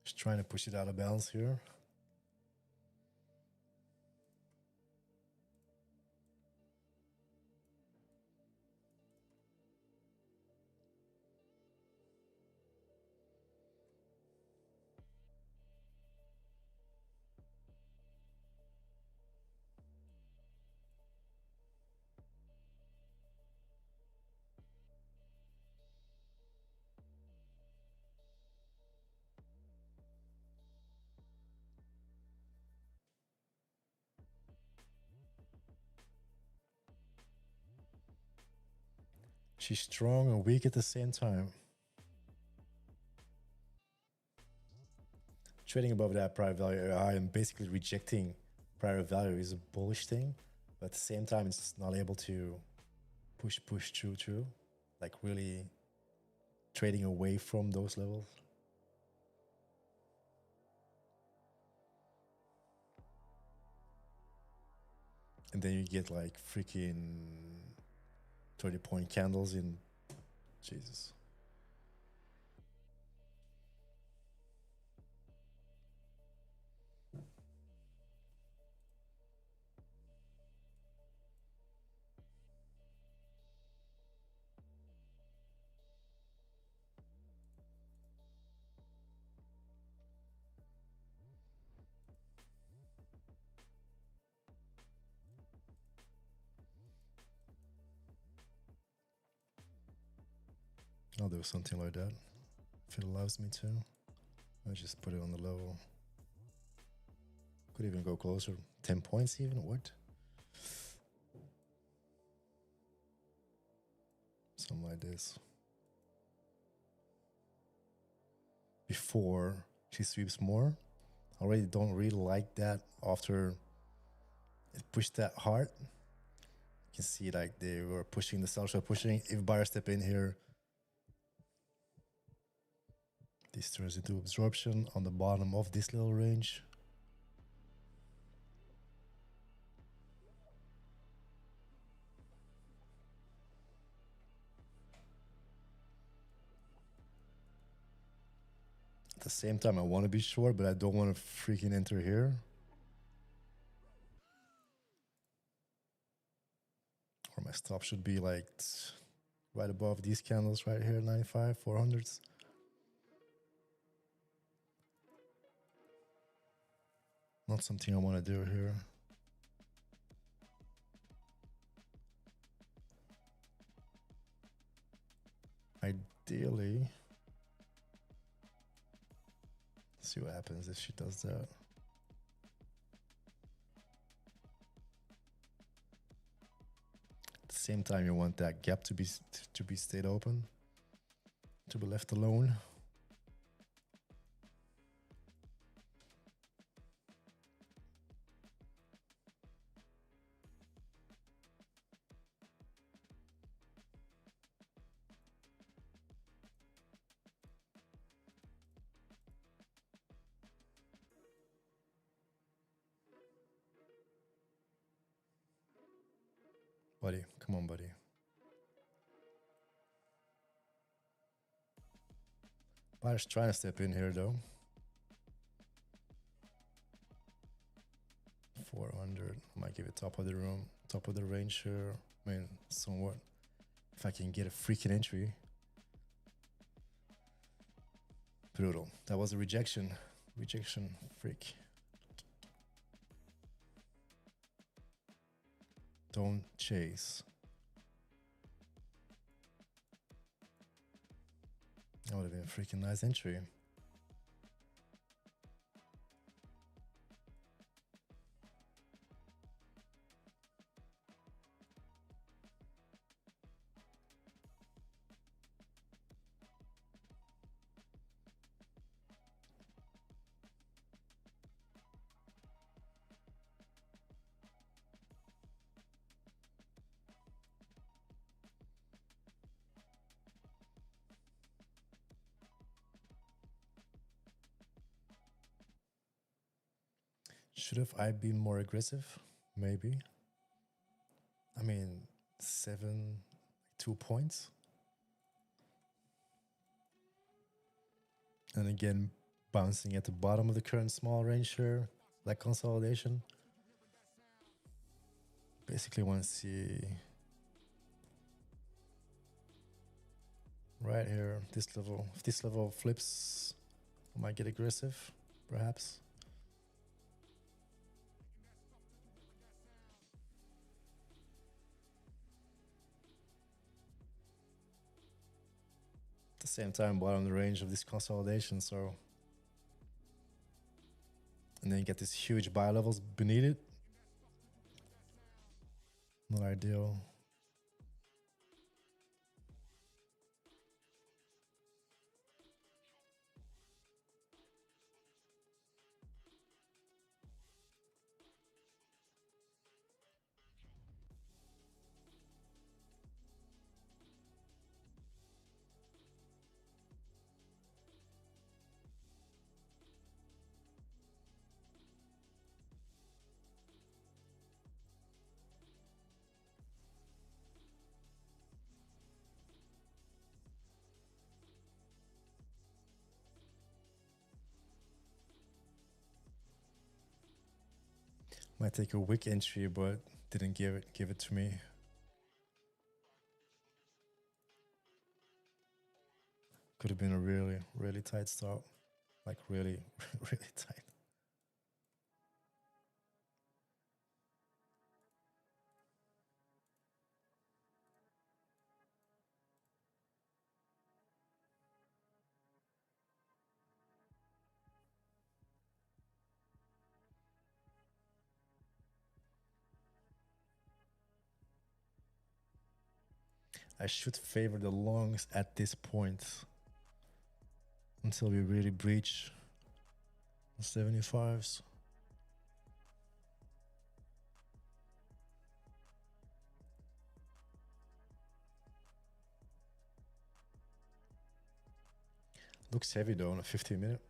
Just trying to push it out of balance here. She's strong and weak at the same time. Trading above that prior value, I am basically rejecting prior value is a bullish thing, but at the same time, it's not able to push through, like really trading away from those levels. And then you get like freaking 30-point candles in Jesus. I'll do something like that if it allows me to. I just put it on the level. Could even go closer. 10 points even? What? Something like this. Before she sweeps more. I already don't really like that after it pushed that hard. can see like they were pushing, the sellers were pushing. If buyers step in here, this turns into absorption on the bottom of this little range. At the same time, I want to be short, but I don't want to freaking enter here. Or my stop should be like right above these candles right here, 95, 400s. Not something I want to do here. Ideally, see what happens if she does that. At the same time, you want that gap to be stayed open, to be left alone. Buddy, come on, buddy. Buyer's trying to step in here, though. 400. I might give it top of the room, top of the range here. I mean, somewhat. If I can get a freaking entry. Brutal. That was a rejection. Rejection, freak. Don't chase. That would have been a freaking nice entry. Should have I been more aggressive? Maybe. I mean, 2 points. And again, bouncing at the bottom of the current small range here, like consolidation. Basically want to see right here, this level. If this level flips, I might get aggressive, perhaps. At the same time, bottom of the range of this consolidation, so. And then you get these huge buy levels beneath it. Not ideal. Might take a wick entry, but didn't give it to me. Could have been a really, really tight stop. Like really, really tight. I should favor the longs at this point until we really breach the 75s. Looks heavy though on a 15-minute.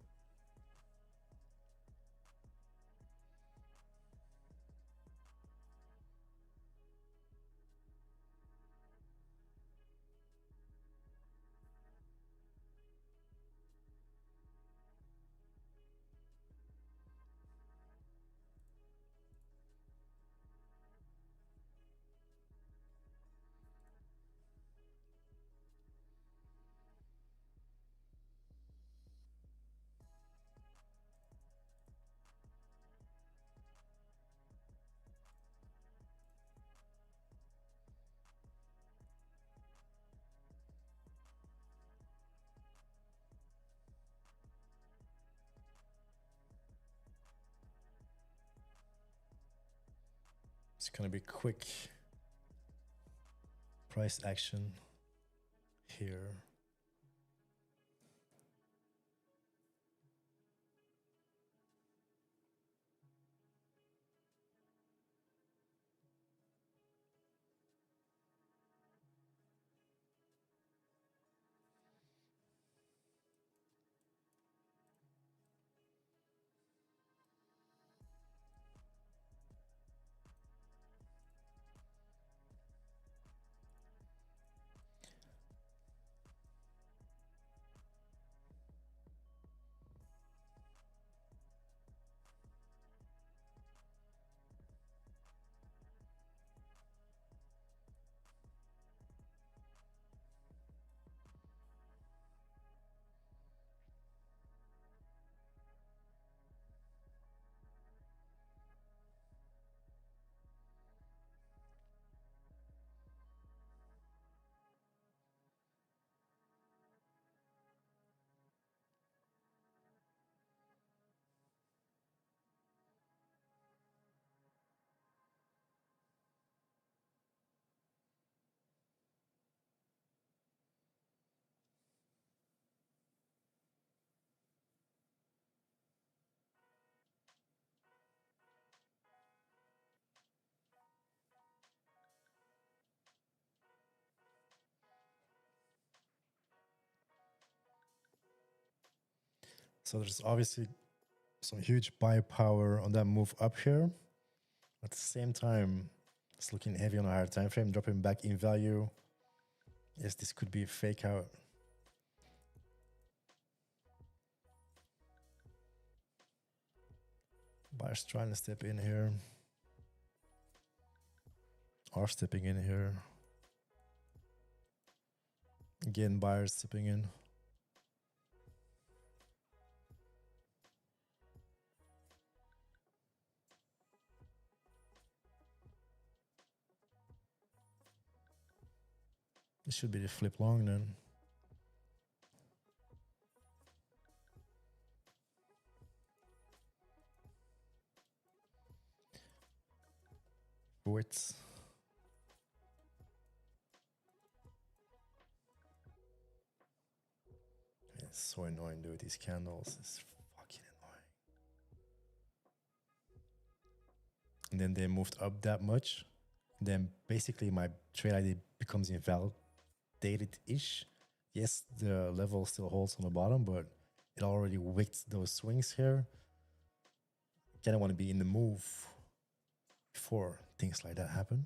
It's gonna be quick price action here. So there's obviously some huge buy power on that move up here. At the same time, it's looking heavy on a higher time frame, dropping back in value. Yes, this could be a fake out. Buyers trying to step in here. Are stepping in here. Again, buyers stepping in. This should be the flip long then. It's so annoying, dude. These candles is fucking annoying. And then they moved up that much. Then basically my trade ID becomes invalidated-ish. Yes, the level still holds on the bottom, but it already wicked those swings here. Kind of want to be in the move before things like that happen.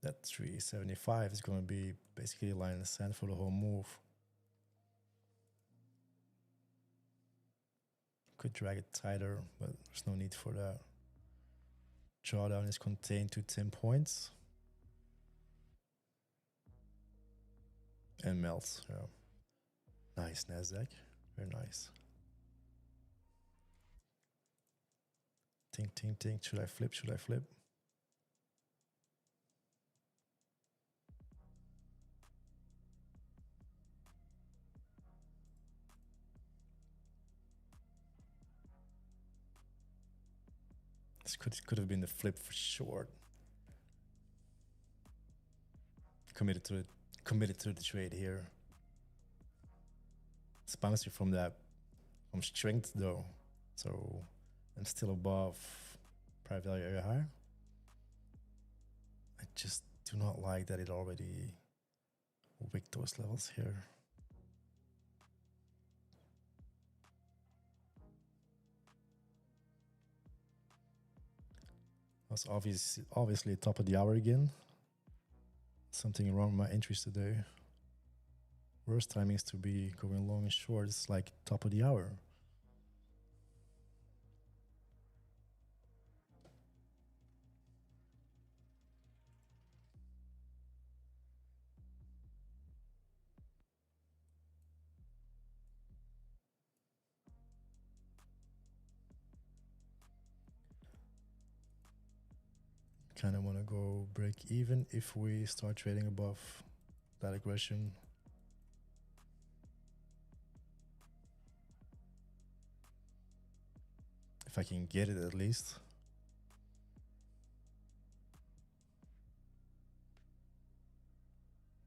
That 375 is going to be basically a line in the sand for the whole move. Could drag it tighter, but there's no need for that. Drawdown is contained to 10 points. And melts, yeah. Nice, NASDAQ. Very nice. Think. Should I flip? Should I flip? This could have been the flip for short. Committed to the trade here. It's bouncing from strength though, so I'm still above prior value area higher. I just do not like that it already wicked those levels here. Was obviously top of the hour again. Something wrong with my entries today. Worst timings to be going long and short. It's like top of the hour. Kind of want to go break even if we start trading above that aggression. If I can get it at least.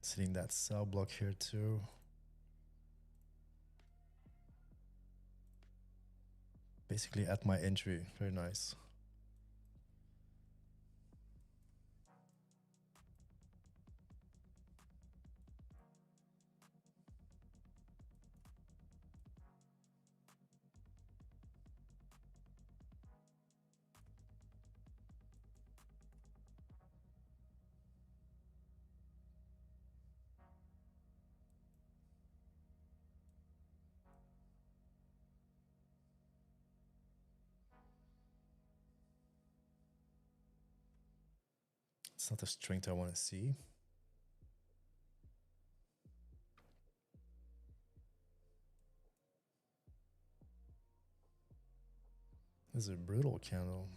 Sitting that sell block here too. Basically at my entry, very nice. It's not the strength I want to see. This is a brutal candle.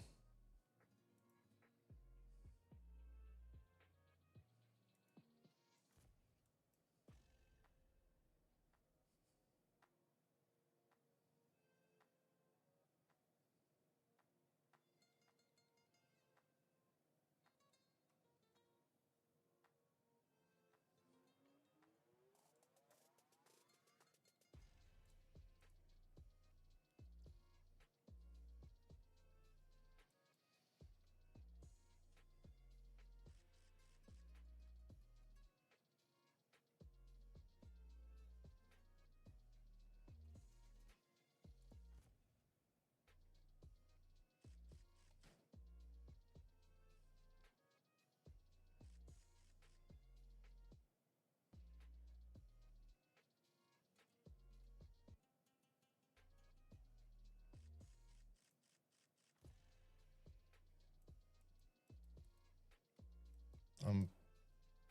I'm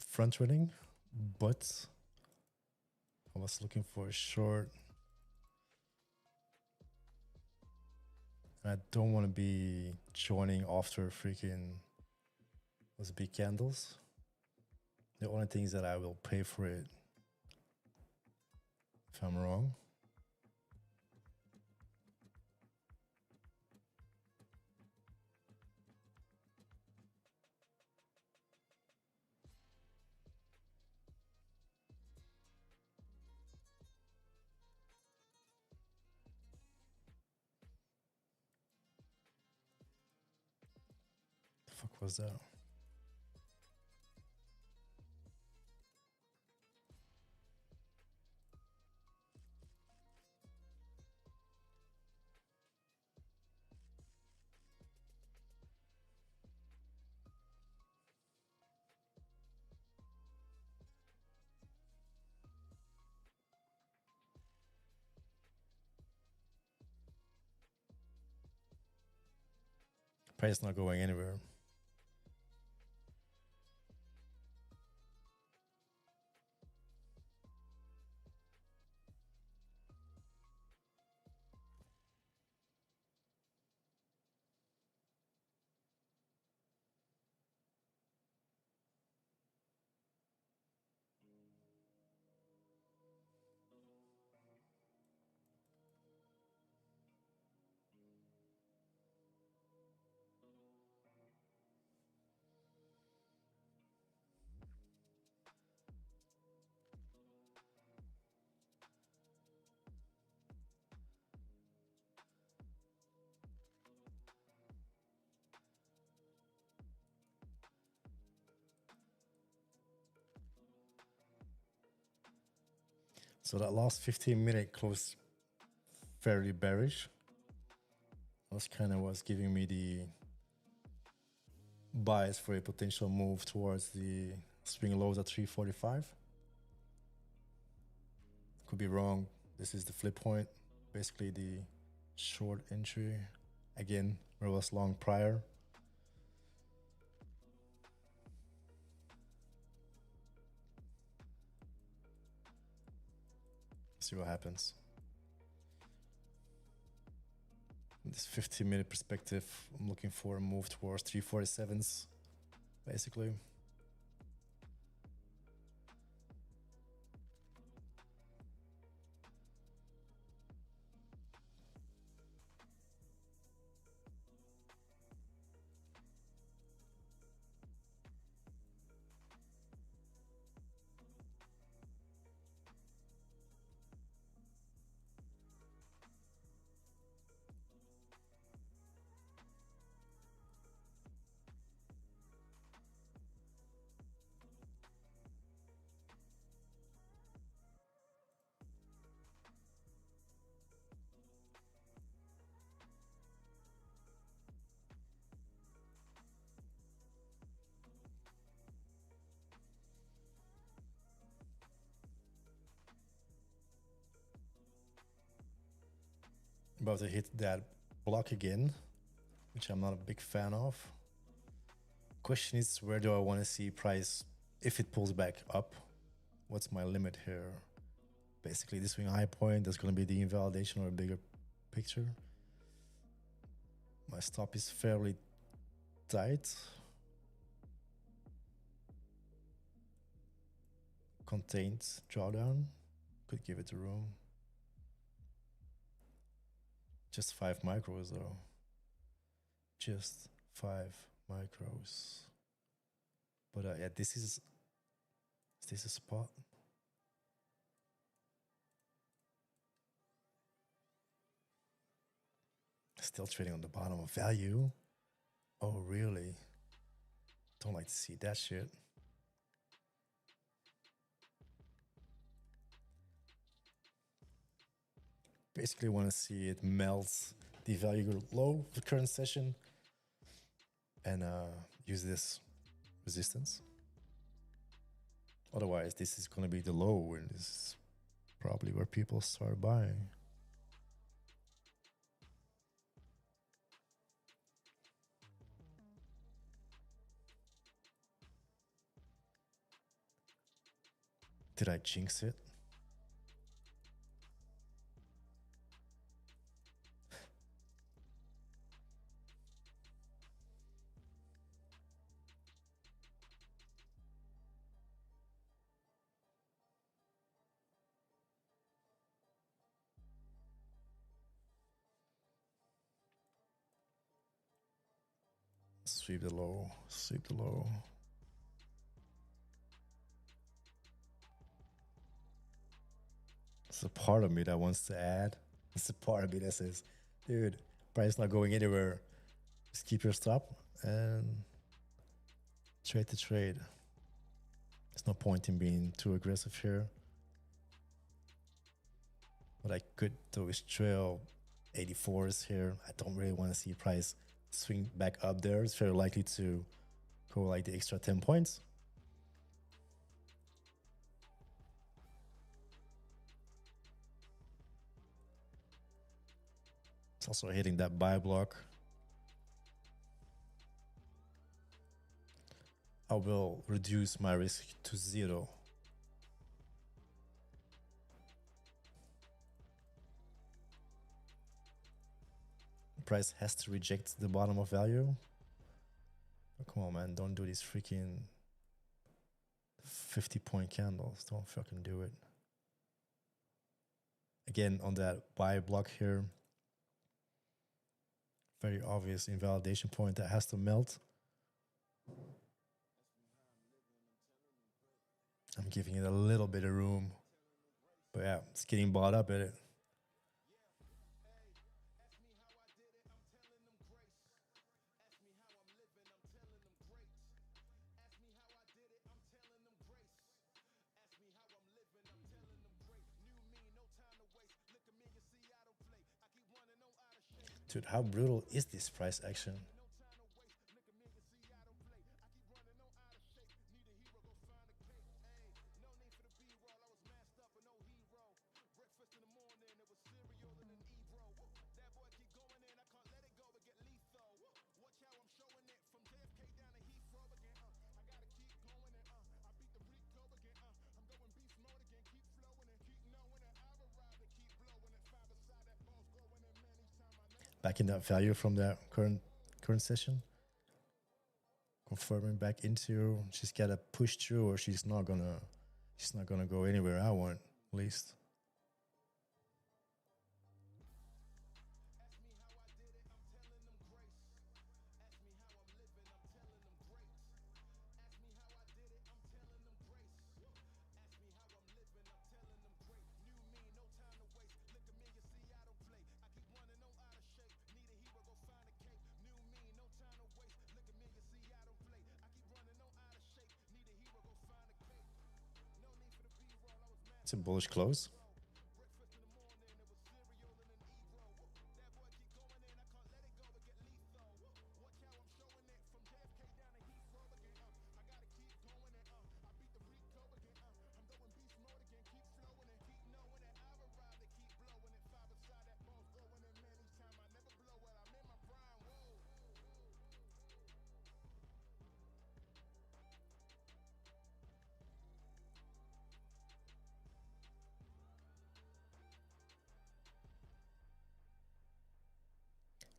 front running, but I was looking for a short. I don't want to be joining after freaking those big candles. The only thing is that I will pay for it if I'm wrong. The fuck was that? Price not going anywhere. So that last 15-minute closed fairly bearish. That's kind of what's giving me the bias for a potential move towards the swing lows at 345. Could be wrong. This is the flip point, basically the short entry. Again, where it was long prior. See what happens. In this 15-minute perspective, I'm looking for a move towards 347s, basically. About to hit that block again, which I'm not a big fan of. Question is, where do I want to see price if it pulls back up? What's my limit here? Basically, this swing high point, that's going to be the invalidation or a bigger picture. My stop is fairly tight. Contained drawdown. Could give it a room. Just 5 micros though. Just 5 micros. But yeah, is this a spot? Still trading on the bottom of value. Oh, really? Don't like to see that shit. Basically want to see it melt the value low of the current session and use this resistance. Otherwise, this is going to be the low, and this is probably where people start buying. Did I jinx it? Sweep the low, sweep the low. It's a part of me that wants to add. It's a part of me that says, dude, price not going anywhere. Just keep your stop and trade to trade. There's no point in being too aggressive here. What I could do is trail 84s here. I don't really want to see price swing back up there. It's very likely to go like the extra 10 points. It's also hitting that buy block. I will reduce my risk to 0. Price has to reject the bottom of value. Oh, come on, man. Don't do these freaking 50-point candles. Don't fucking do it. Again, on that buy block here, very obvious invalidation point that has to melt. I'm giving it a little bit of room. But yeah, it's getting bought up at it. Dude, how brutal is this price action? Back in that value from the current session. Confirming back into, she's gotta push through or she's not gonna go anywhere I want, at least. It's a bullish close.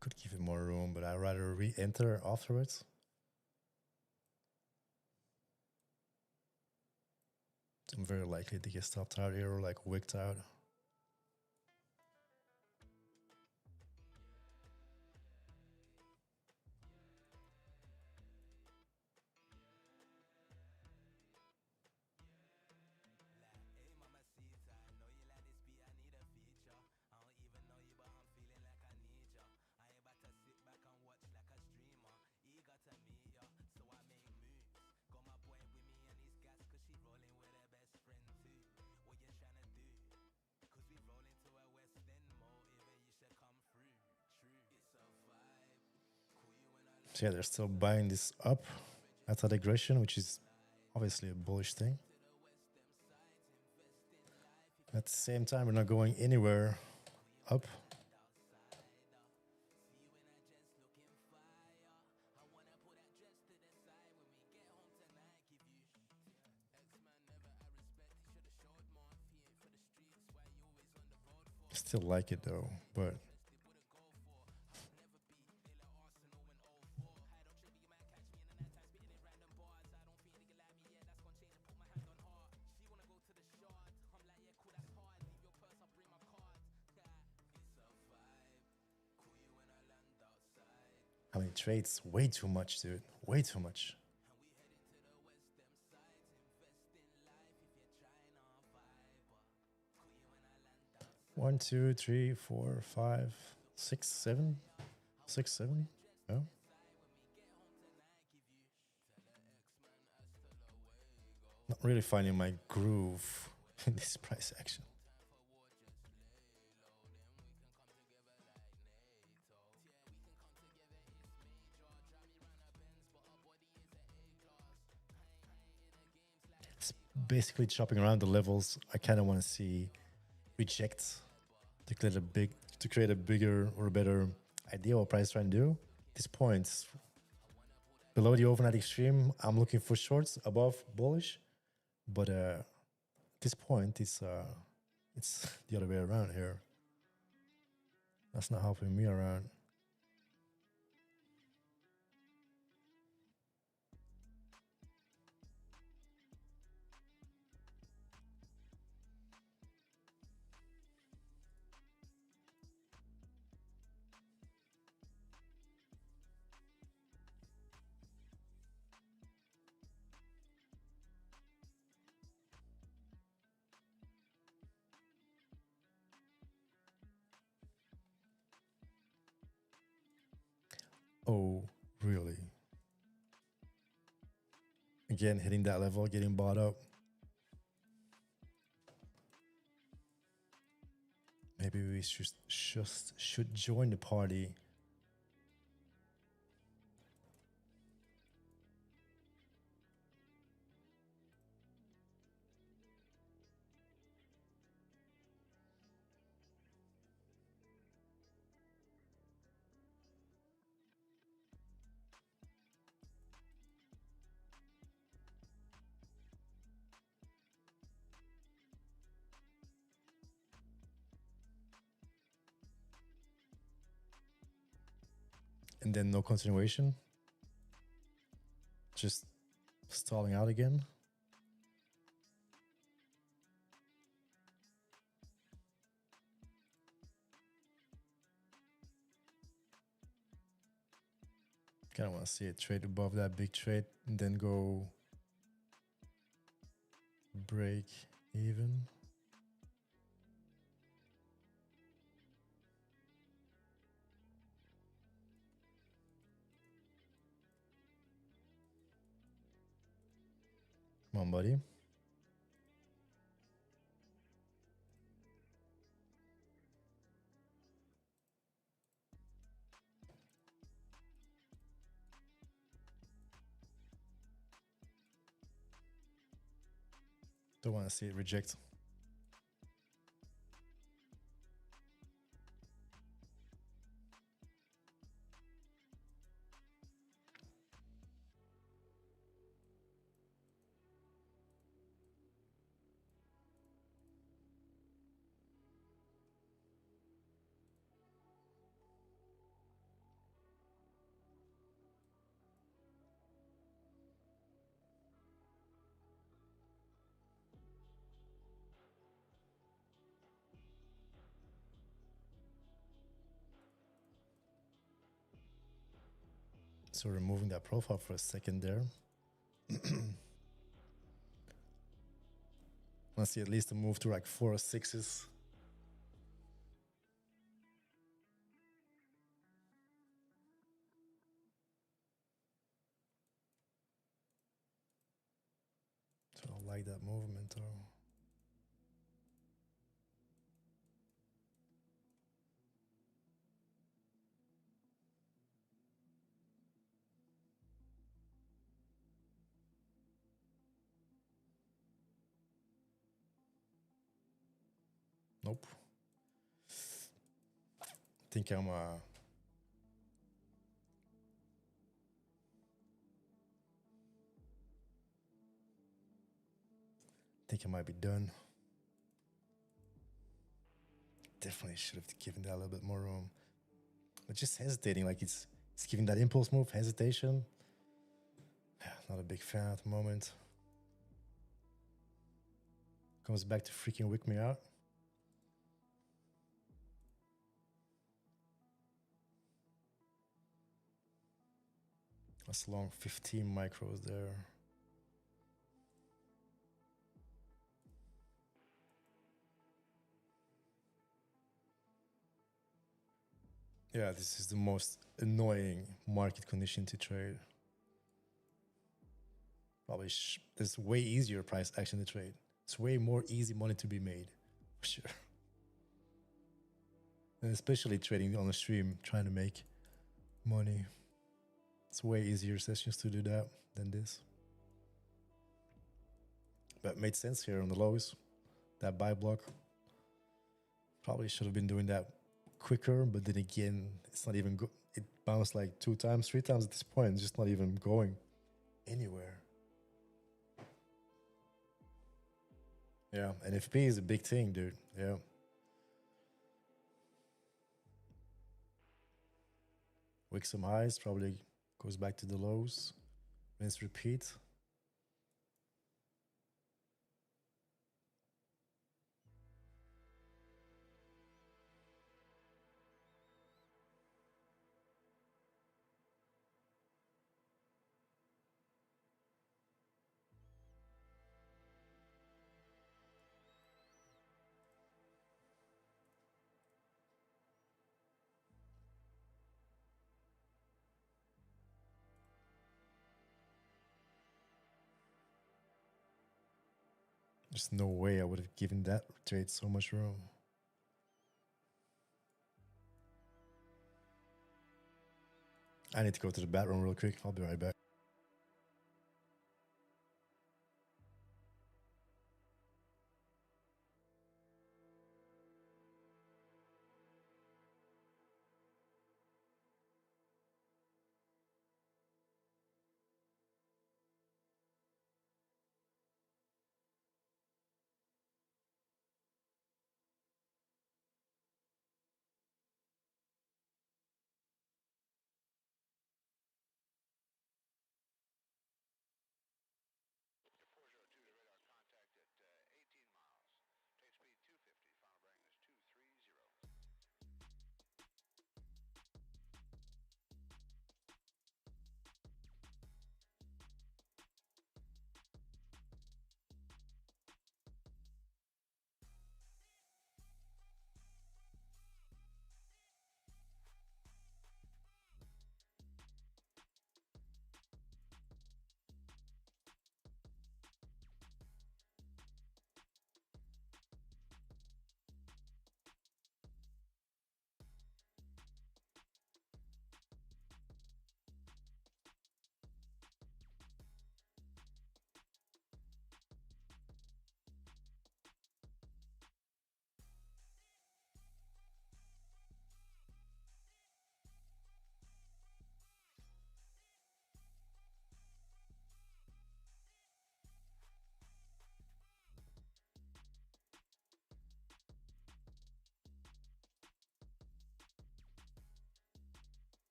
Could give it more room, but I'd rather re-enter afterwards. I'm very likely to get stopped out here or like wicked out. So yeah, they're still buying this up at that aggression, which is obviously a bullish thing. At the same time, we're not going anywhere up. Still like it though, but I mean, trades way too much, dude. Way too much. One, two, three, four, five, six, seven. 6, 7. Yeah. Not really finding my groove in this price action. It's basically chopping around the levels. I kind of want to see reject to create a bigger or a better idea what price trying to do. These points below the overnight extreme, I'm looking for shorts, above bullish, but this point is it's the other way around here. That's not helping me around. Oh, really? Again, hitting that level, getting bought up. Maybe we should join the party. And then no continuation. Just stalling out again. Kind of want to see it trade above that big trade and then go break even. Come on, buddy. Don't want to see it reject. So removing that profile for a second there. Want to see at least a move to like 4 or 6s. So I like that movement though. Nope. Think I'm think I might be done. Definitely should have given that a little bit more room. But just hesitating, like it's giving that impulse move, hesitation. Not a big fan at the moment. Comes back to freaking wick me out. That's long 15 micros there. Yeah, this is the most annoying market condition to trade. Probably there's way easier price action to trade. It's way more easy money to be made, for sure. And especially trading on a stream, trying to make money. It's way easier sessions to do that than this. But it made sense here on the lows. That buy block. Probably should have been doing that quicker, but then again, it's not even good. It bounced like 2 times, 3 times at this point. It's just not even going anywhere. Yeah, NFP is a big thing, dude. Yeah. Wick some highs, probably goes back to the lows. Rinse, repeat. There's no way I would have given that trade so much room. I need to go to the bathroom real quick. I'll be right back.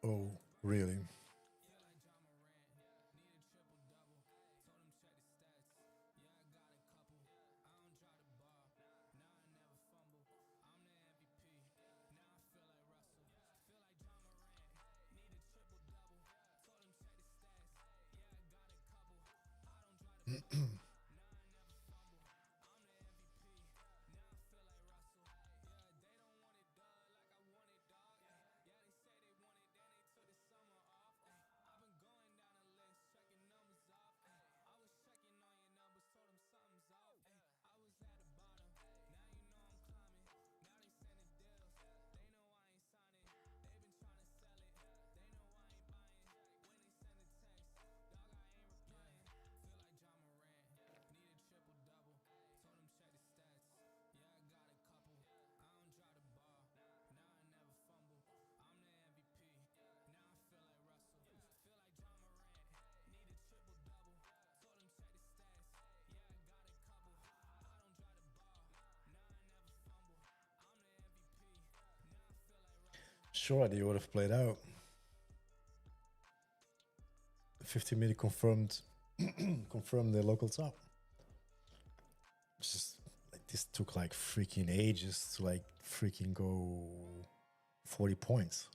Oh, really? Sure, they would have played out. 50 minute confirmed, confirmed the local top. this took like freaking ages to like freaking go 40 points.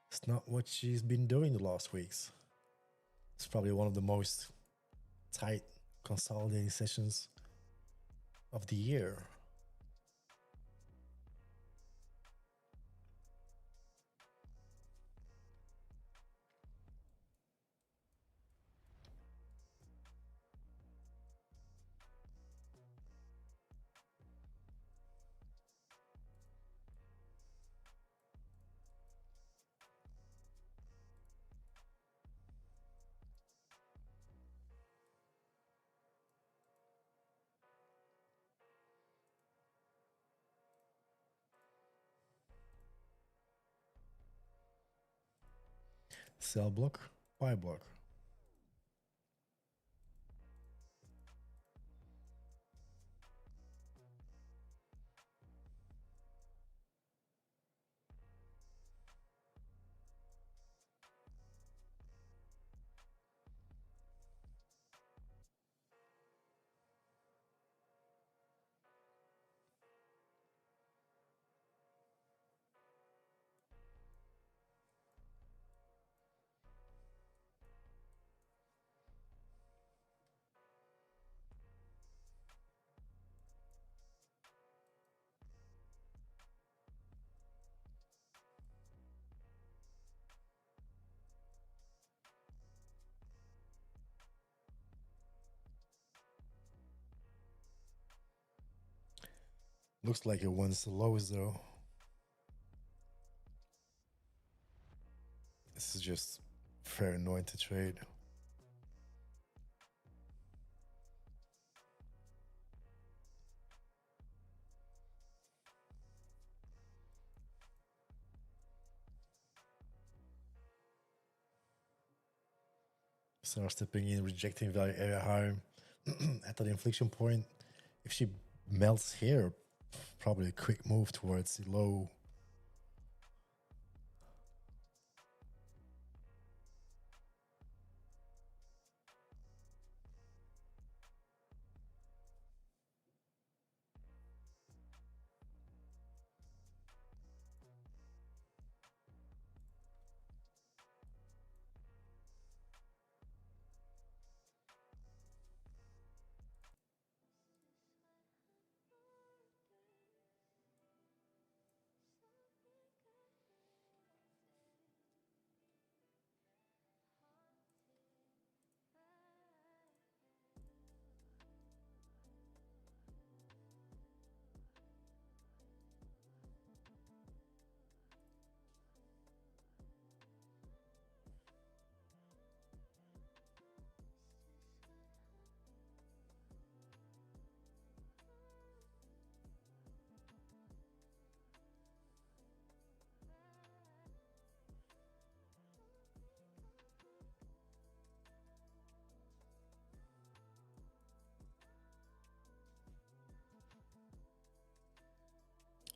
It's not what she's been doing the last weeks. It's probably one of the most tight consolidating sessions of the year. Sell block, buy block. Looks like it wants the lows though. This is just very annoying to trade. Start stepping in, rejecting value area high at that inflection point. If she melts here, probably a quick move towards the low.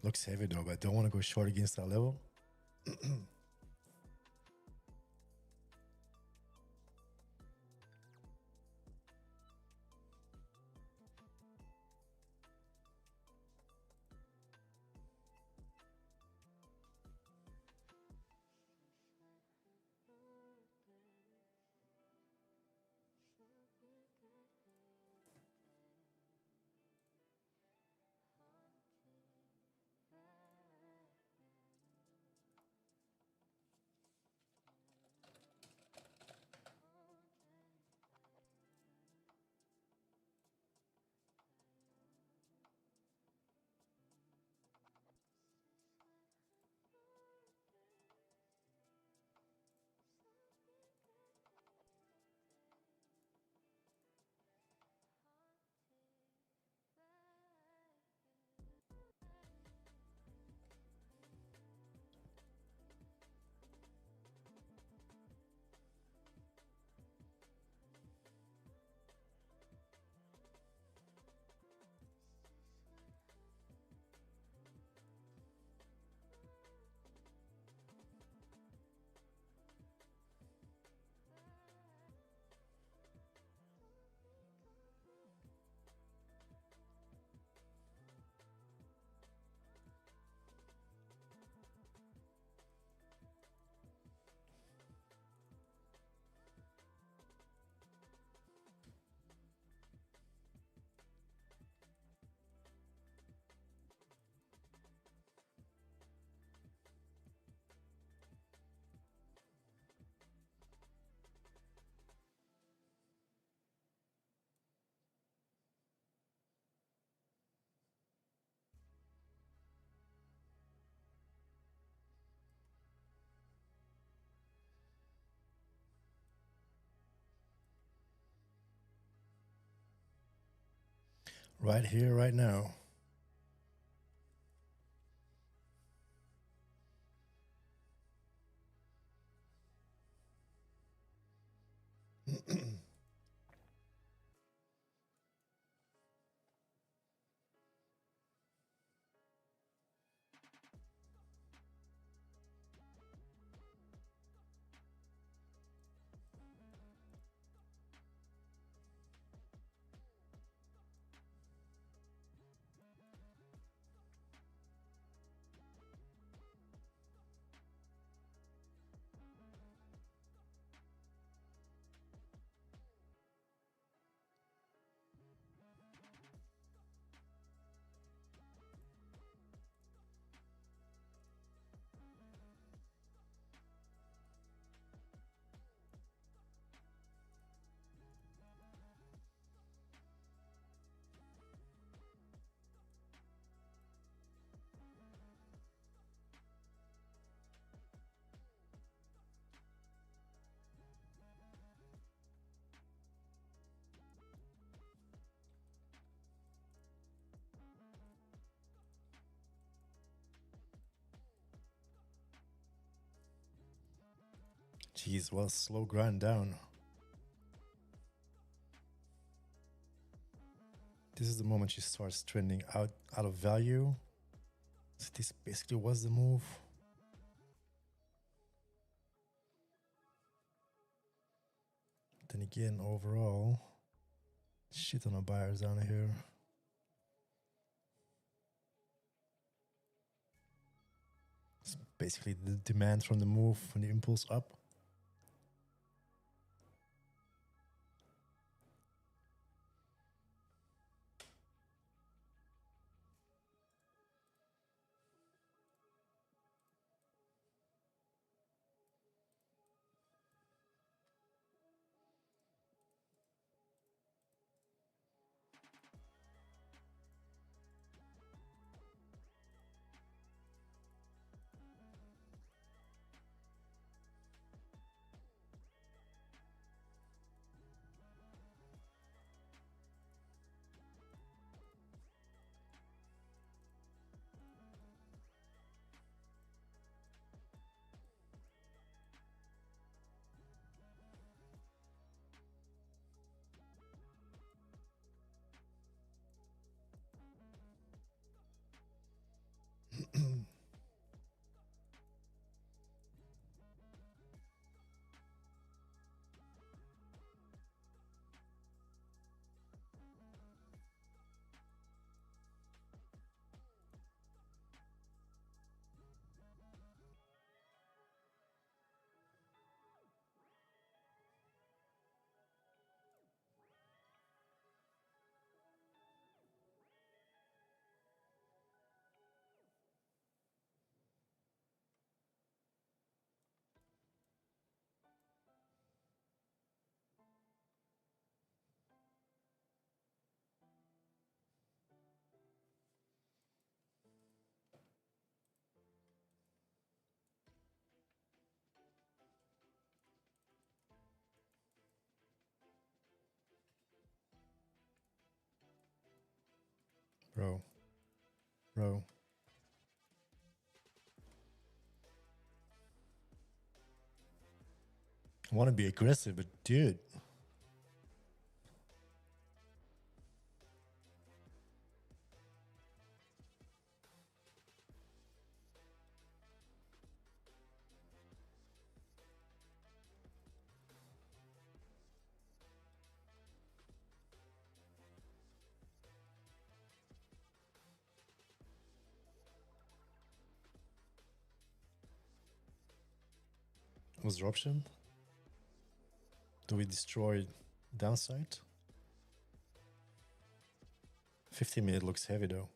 Looks heavy though, but I don't want to go short against that level. Right here, right now. Jeez, well, slow grind down. This is the moment she starts trending out of value. So this basically was the move. Then again, overall, shit on the buyers down here. It's basically the demand from the move, from the impulse up. Bro. I want to be aggressive, but dude. Was the option? Do we destroy downside? 15-minute looks heavy though.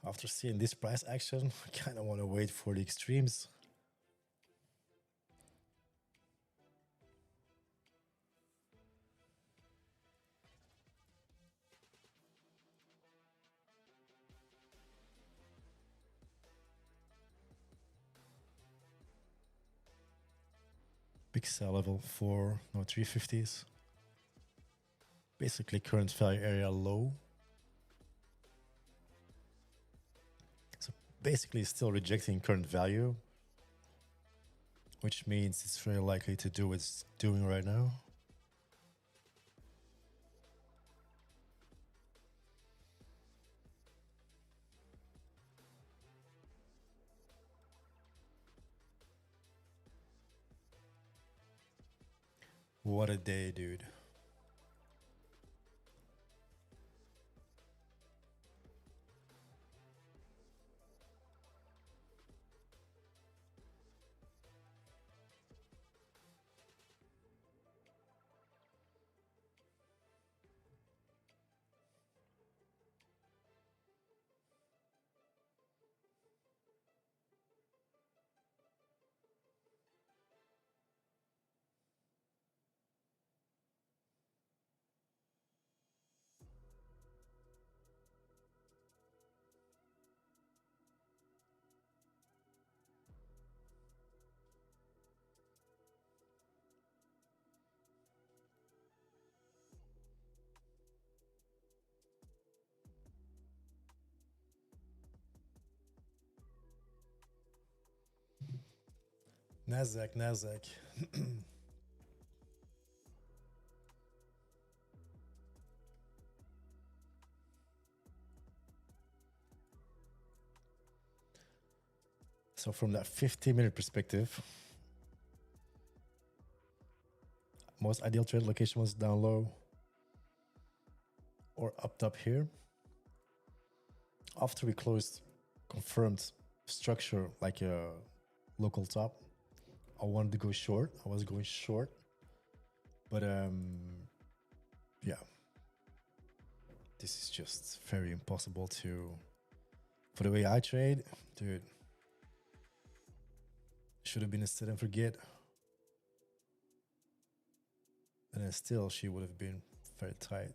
After seeing this price action, I kind of want to wait for the extremes. quick sell level 4, no 350s. Basically current value area low. So basically still rejecting current value, which means it's very likely to do what it's doing right now. What a day, dude. Nasdaq. So from that 15-minute perspective, most ideal trade location was down low or up top here. After we closed, confirmed structure like a local top, I wanted to go short. I was going short, but yeah, this is just very impossible to, for the way I trade, dude. Should have been a set and forget, and then still she would have been very tight.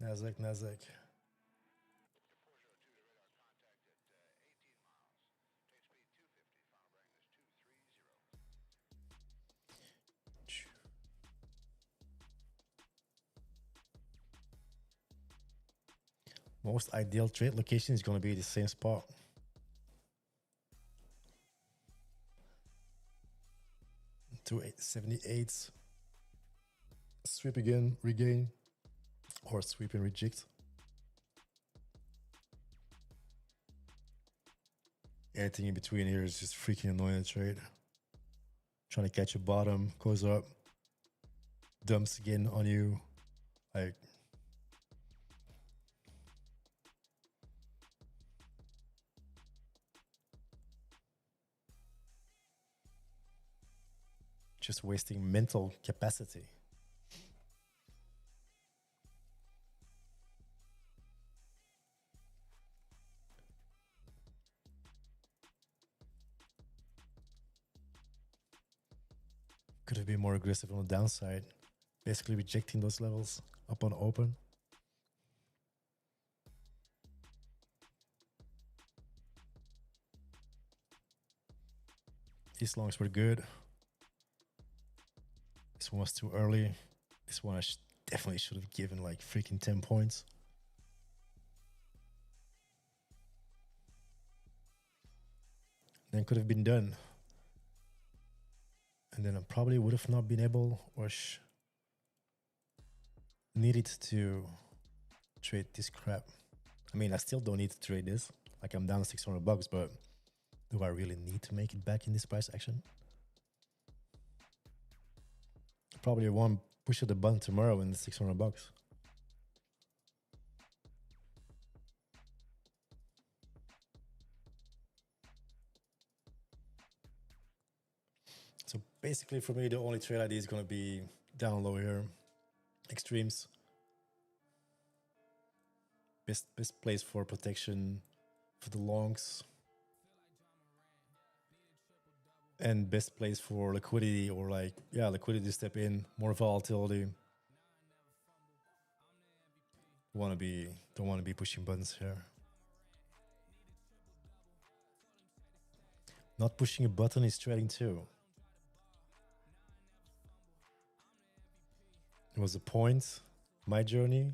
Nasdaq. Most ideal trade location is going to be the same spot. To 78. Sweep again, regain, or sweep and reject. Anything in between here is just freaking annoying to trade. Trying to catch a bottom, goes up, dumps again on you. Like, just wasting mental capacity. Could have been more aggressive on the downside, basically rejecting those levels up on open. These longs were good. This one was too early. This one I definitely should have given like freaking 10 points. Then could have been done. And then I probably would have not been able or needed to trade this crap. I mean, I still don't need to trade this. Like I'm down $600, but do I really need to make it back in this price action? Probably won't push of the button tomorrow in the $600. So basically for me, the only trade idea is going to be down low here. Extremes. Best place for protection for the longs. And best place for liquidity or like, yeah, liquidity to step in, more volatility. Don't want to be pushing buttons here. Not pushing a button is trading too. It was a point, my journey,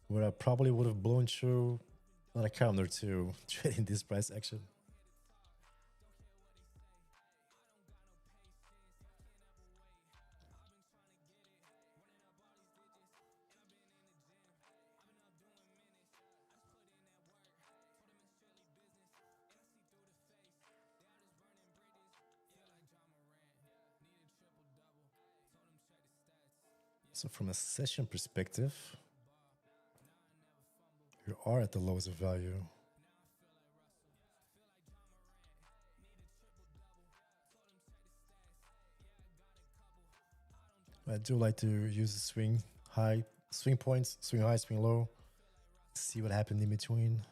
where I probably would have blown through not a counter to trading this price action. So from a session perspective, you are at the lowest of value. I do like to use the swing points, swing high, swing low, see what happened in between.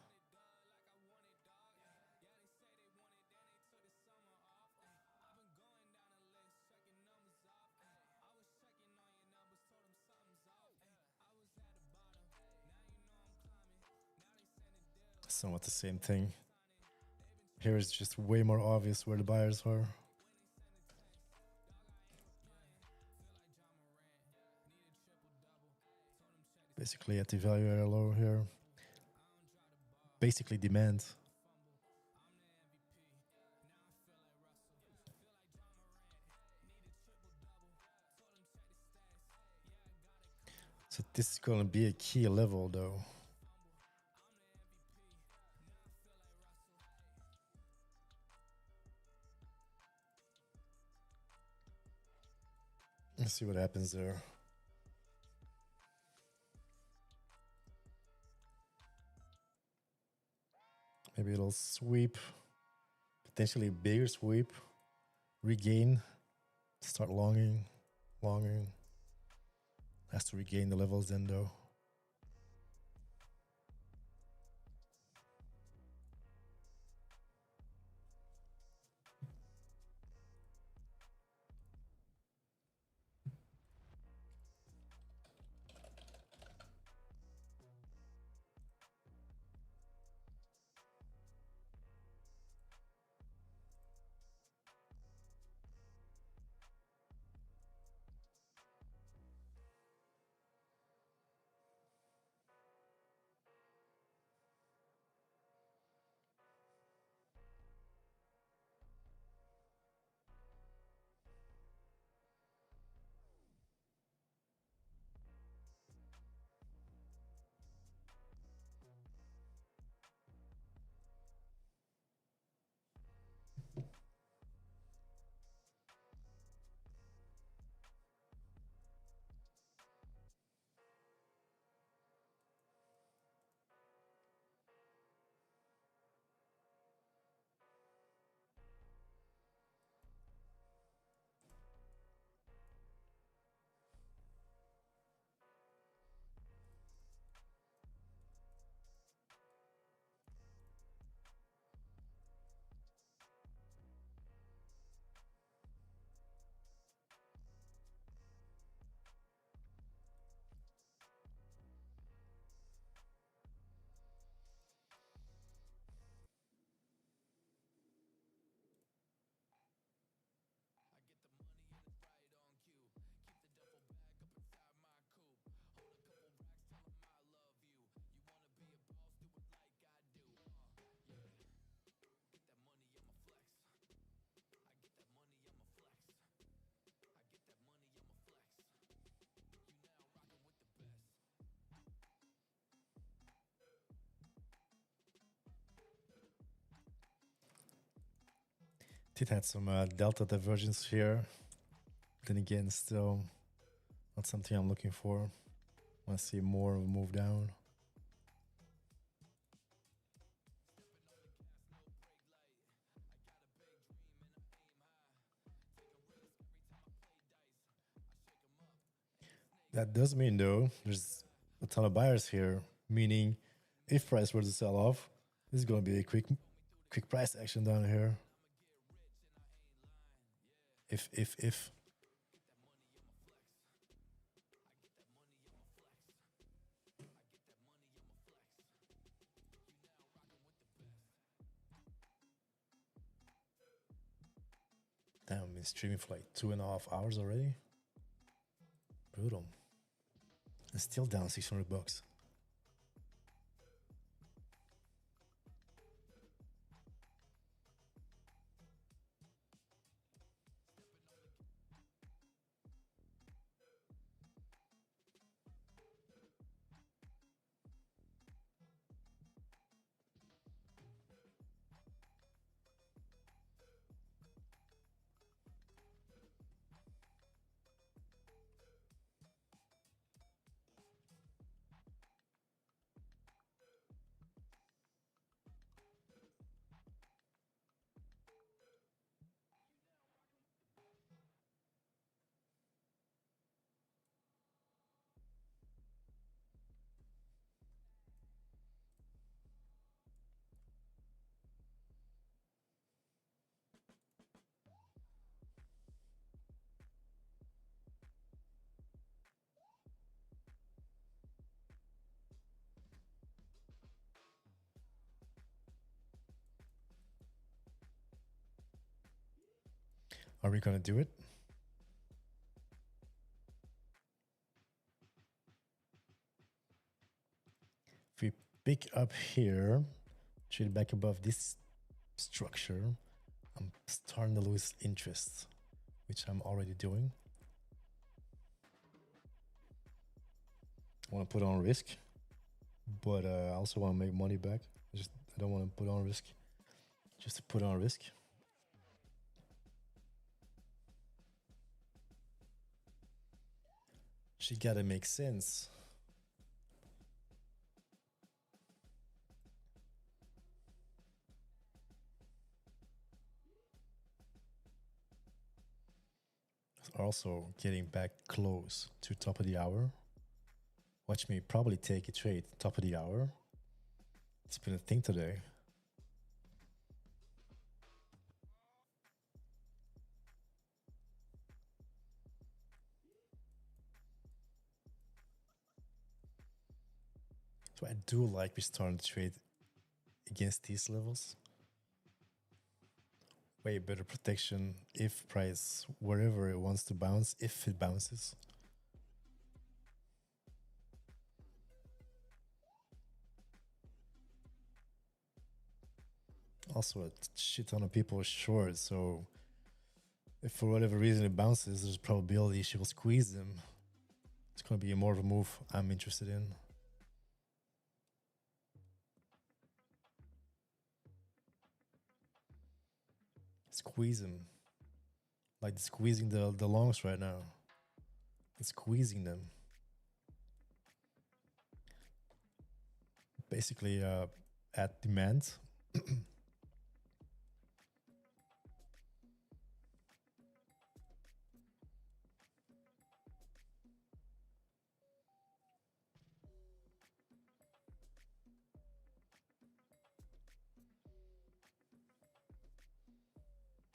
Somewhat the same thing. Here is just way more obvious where the buyers are. Basically at the value area low here. Basically demand. So this is going to be a key level though. Let's see what happens there. Maybe it'll sweep, potentially a bigger sweep, regain, start longing. Has to regain the levels then though. Did had some delta divergence here. Then again, still not something I'm looking for. Want to see more of a move down. That does mean though, there's a ton of buyers here, meaning if price were to sell off, this is going to be a quick price action down here. If damn, I've been streaming for like 2.5 hours already. Brutal. And still down $600. Are we going to do it? If we pick up here, trade back above this structure, I'm starting to lose interest, which I'm already doing. I want to put on risk, but I also want to make money back. I don't want to put on risk just to put on risk. She gotta make sense. Also getting back close to top of the hour. Watch me probably take a trade top of the hour. It's been a thing today. So I do like we starting to trade against these levels. Way better protection if price, wherever it wants to bounce, if it bounces. Also, a shit ton of people are short, so if for whatever reason it bounces, there's a probability she will squeeze them. It's going to be more of a move I'm interested in. Squeeze them. Like squeezing the longs right now. It's squeezing them. Basically at demand.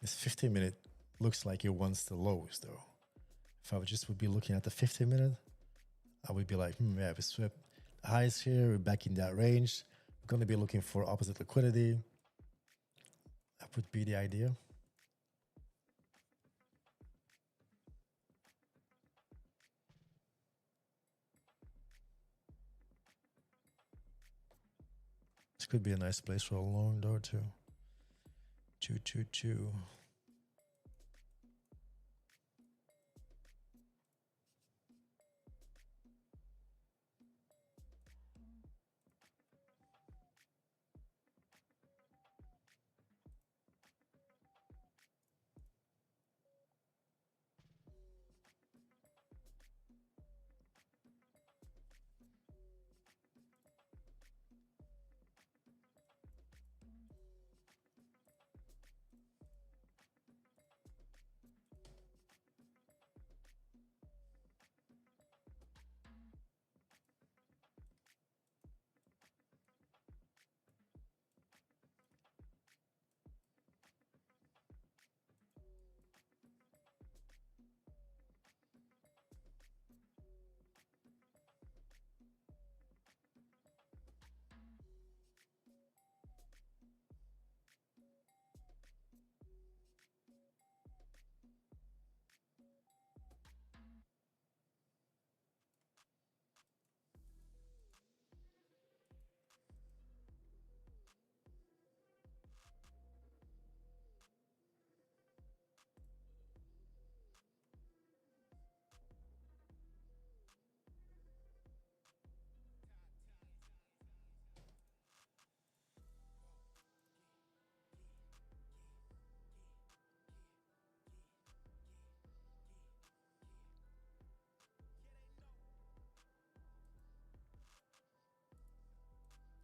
This 15-minute looks like it wants the lows though. If I would be looking at the 15-minute, I would be like, yeah, we swept the highs here, we're back in that range. We're going to be looking for opposite liquidity. That would be the idea. This could be a nice place for a long though too. Choo.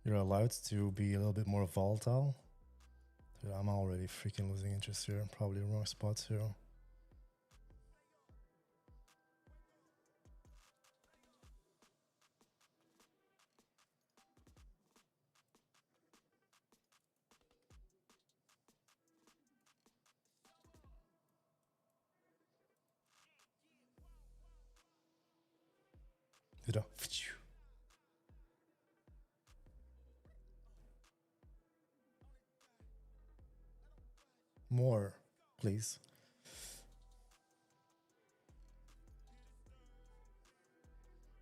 You're allowed to be a little bit more volatile. Dude, I'm already freaking losing interest here. Probably the wrong spots here. More, please.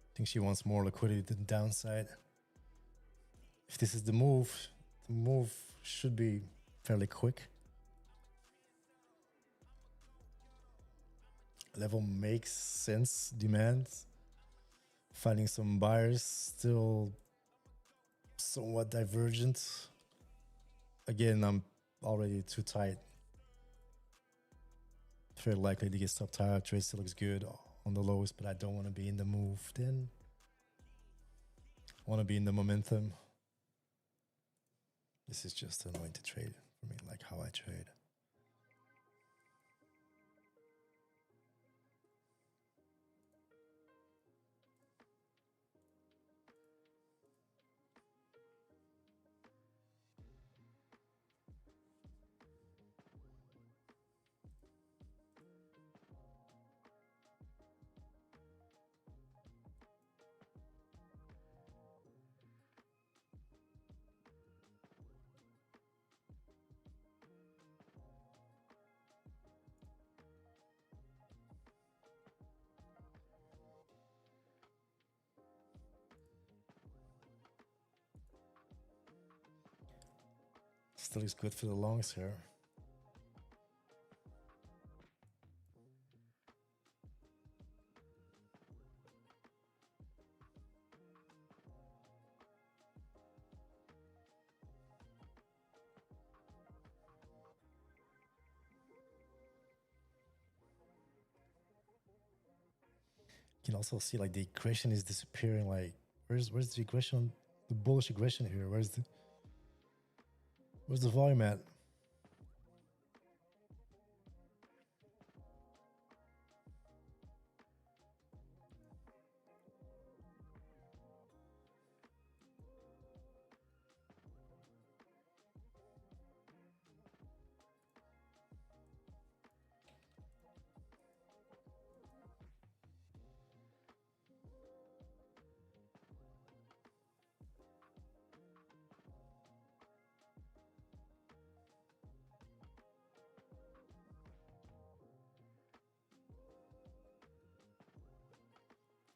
I think she wants more liquidity to the downside. If this is the move should be fairly quick. Level makes sense. Demand. Finding some buyers, still somewhat divergent. Again, I'm already too tight. Very likely to get stopped higher. Trade still looks good on the lowest, but I don't want to be in the move then. I want to be in the momentum. This is just annoying to trade for me, like how I trade. Still is good for the longs here. You can also see like the aggression is disappearing. Like where's the aggression, the bullish aggression here? Where's the volume at?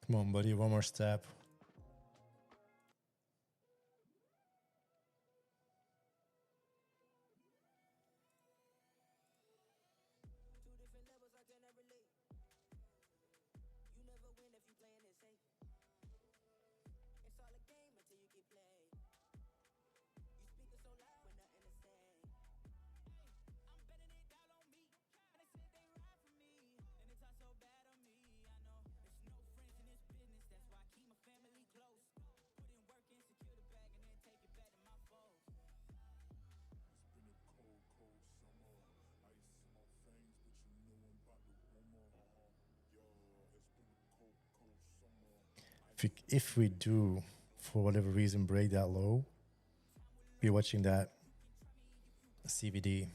Come on, buddy, one more step. If we do, for whatever reason, break that low, be watching that CVD.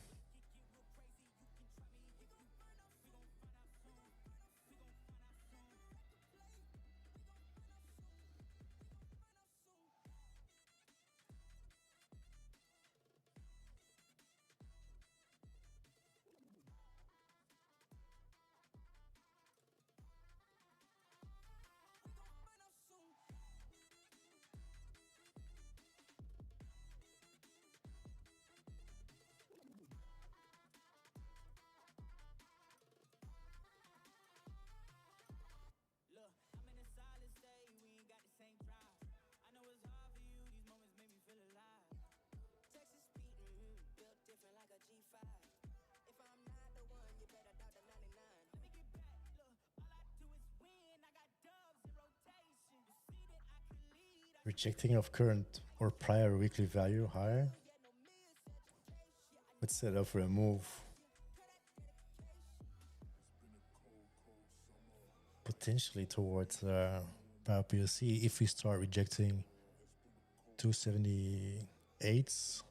Rejecting of current or prior weekly value higher. Let's set up for a move. Potentially towards power PLC if we start rejecting 278s.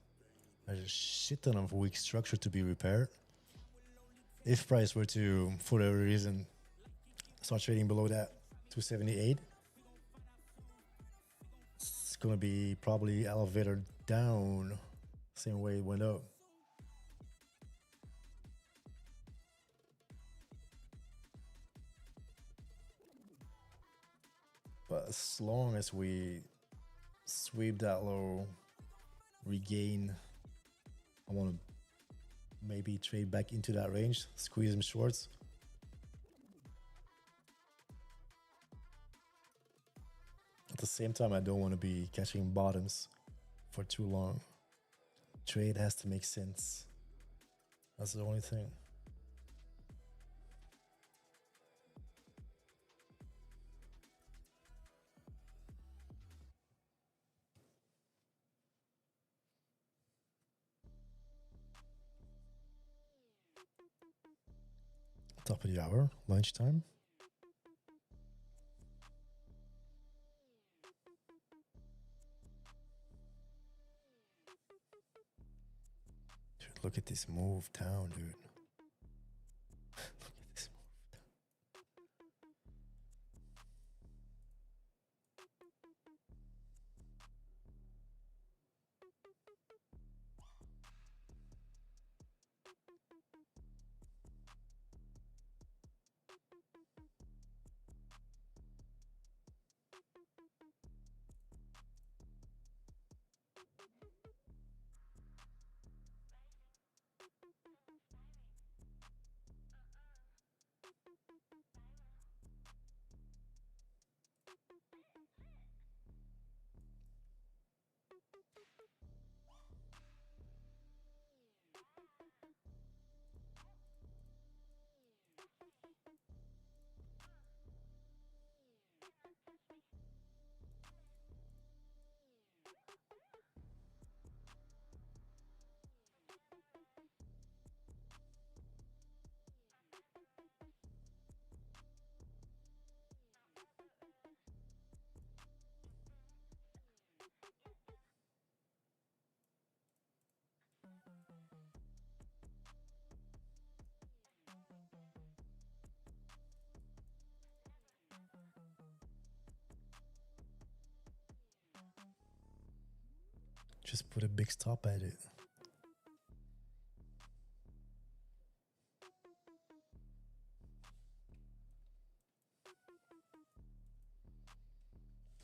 There's a shit ton of weak structure to be repaired. If price were to, for whatever reason, start trading below that 278, it's gonna be probably elevator down, same way it went up. But as long as we sweep that low, regain, I want to maybe trade back into that range, squeeze them shorts. At the same time, I don't want to be catching bottoms for too long. Trade has to make sense. That's the only thing. Top of the hour, lunchtime. Dude, look at this move down, dude. Look at this move down. Just put a big stop at it.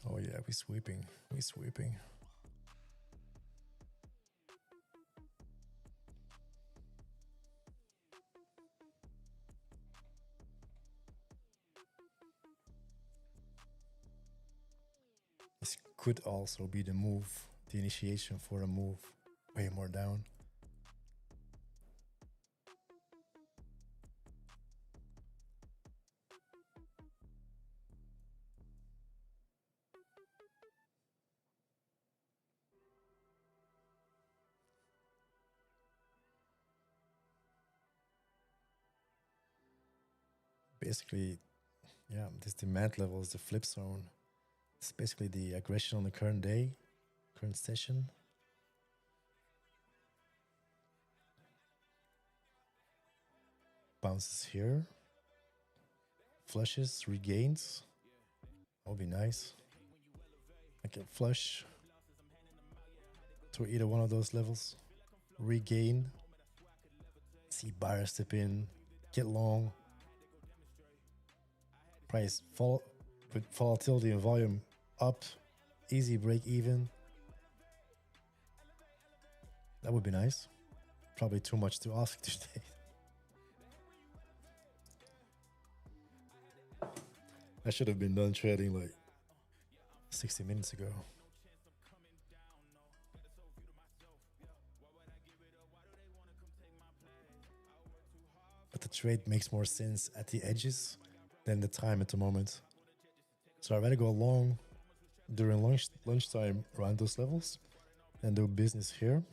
Oh yeah, we sweeping. We sweeping. This could also be the move, the initiation for a move way more down. Basically, yeah, this demand level is the flip zone. It's basically the aggression on the current day, current session. Bounces here. Flushes, regains. That would be nice. I can flush to either one of those levels. Regain. See buyer step in. Get long. Price fall with volatility and volume up. Easy break even. That would be nice. Probably too much to ask today. I should have been done trading like 60 minutes ago. But the trade makes more sense at the edges than the time at the moment. So I'd rather go long during lunchtime around those levels and do business here.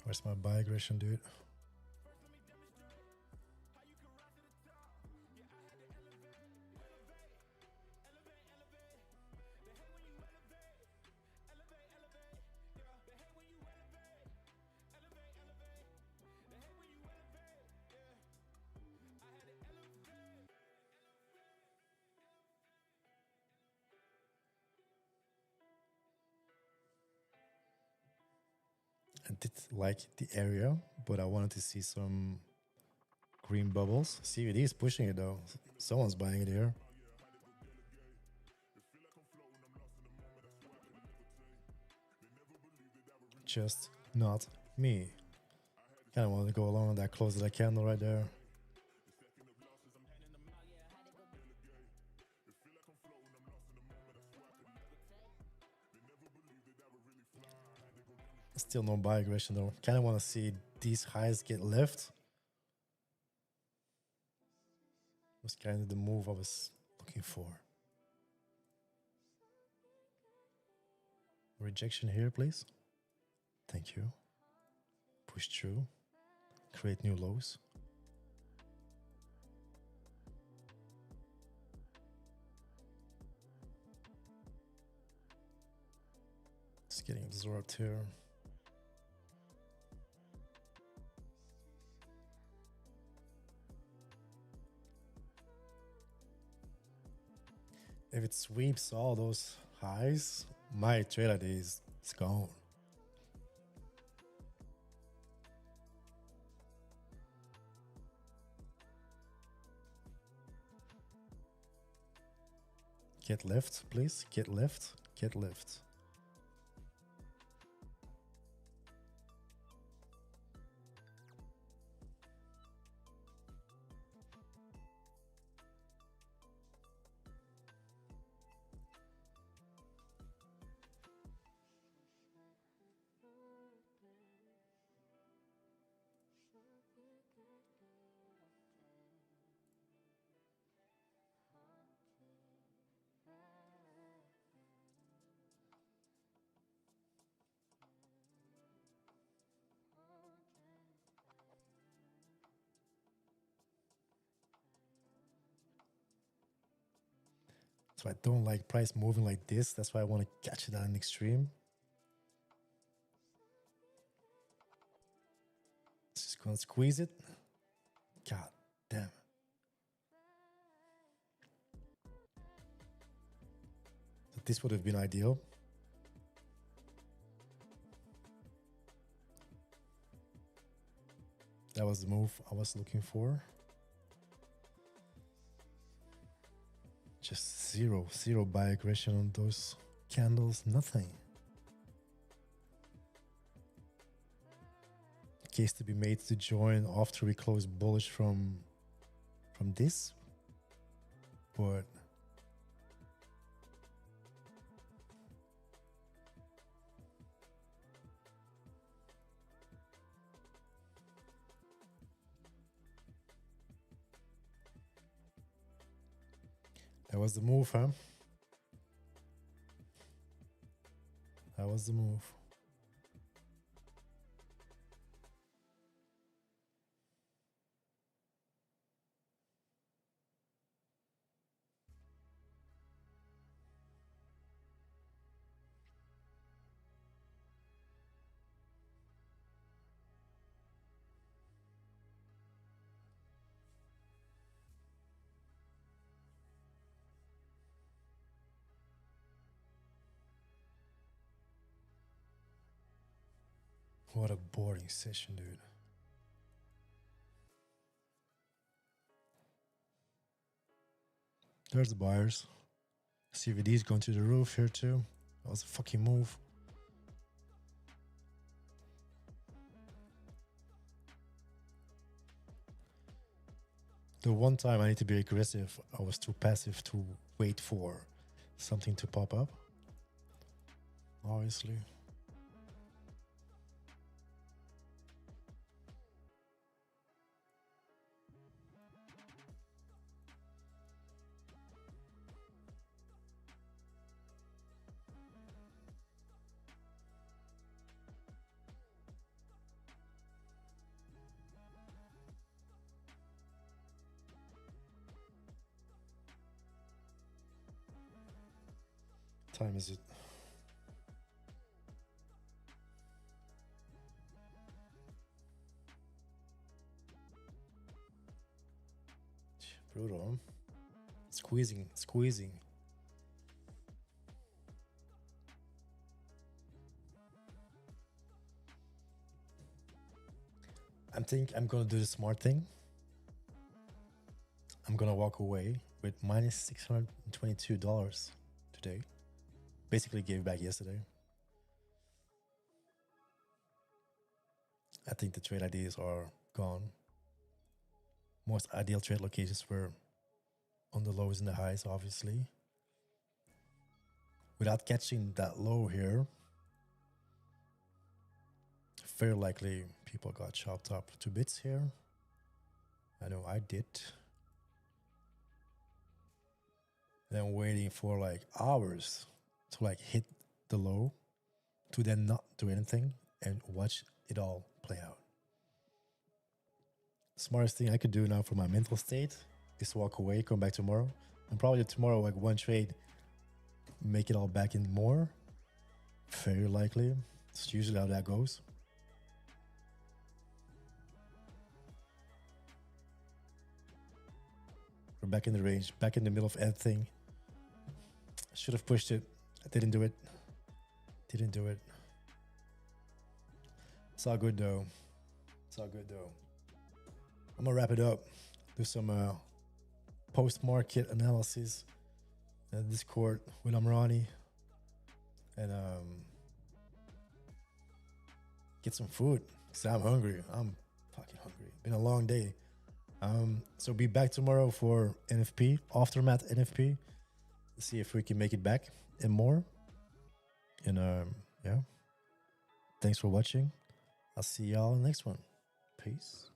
Where's my buy aggression, dude? I did like the area, but I wanted to see some green bubbles. CVD is pushing it though. Someone's buying it here. Just not me. Kind of want to go along with that, close that candle right there. Still no buy aggression though. Kind of want to see these highs get left. Was kind of the move I was looking for. Rejection here, please. Thank you. Push through. Create new lows. Just getting absorbed here. If it sweeps all those highs, my trade ID is gone. Get left, please. Get left. Get left. So I don't like price moving like this. That's why I want to catch it at an extreme. Just gonna squeeze it. God damn. So this would have been ideal. That was the move I was looking for. Just zero buy aggression on those candles, nothing. Case to be made to join after we close bullish from this, but was the move, huh? That was the move. What a boring session, dude. There's the buyers. CVD's going to the roof here too. That was a fucking move. The one time I need to be aggressive, I was too passive to wait for something to pop up. Obviously. Time is it? Brutal. Squeezing. I think I'm gonna do the smart thing. I'm gonna walk away with minus $622 today. Basically gave back yesterday. I think the trade ideas are gone. Most ideal trade locations were on the lows and the highs, obviously. Without catching that low here, very likely people got chopped up to bits here. I know I did. Then waiting for like hours to like hit the low to then not do anything and watch it all play out. Smartest thing I could do now for my mental state is walk away, come back tomorrow, and probably tomorrow like one trade, make it all back in more. Very likely. It's usually how that goes. We're back in the range, back in the middle of everything. Should have pushed it. I didn't do it. It's all good though. I'm gonna wrap it up. Do some post-market analysis in Discord with Amrani. And get some food. Cause I'm hungry. I'm fucking hungry. Been a long day. So be back tomorrow for NFP, Aftermath NFP. See if we can make it back and more. And yeah. Thanks for watching. I'll see y'all in the next one. Peace.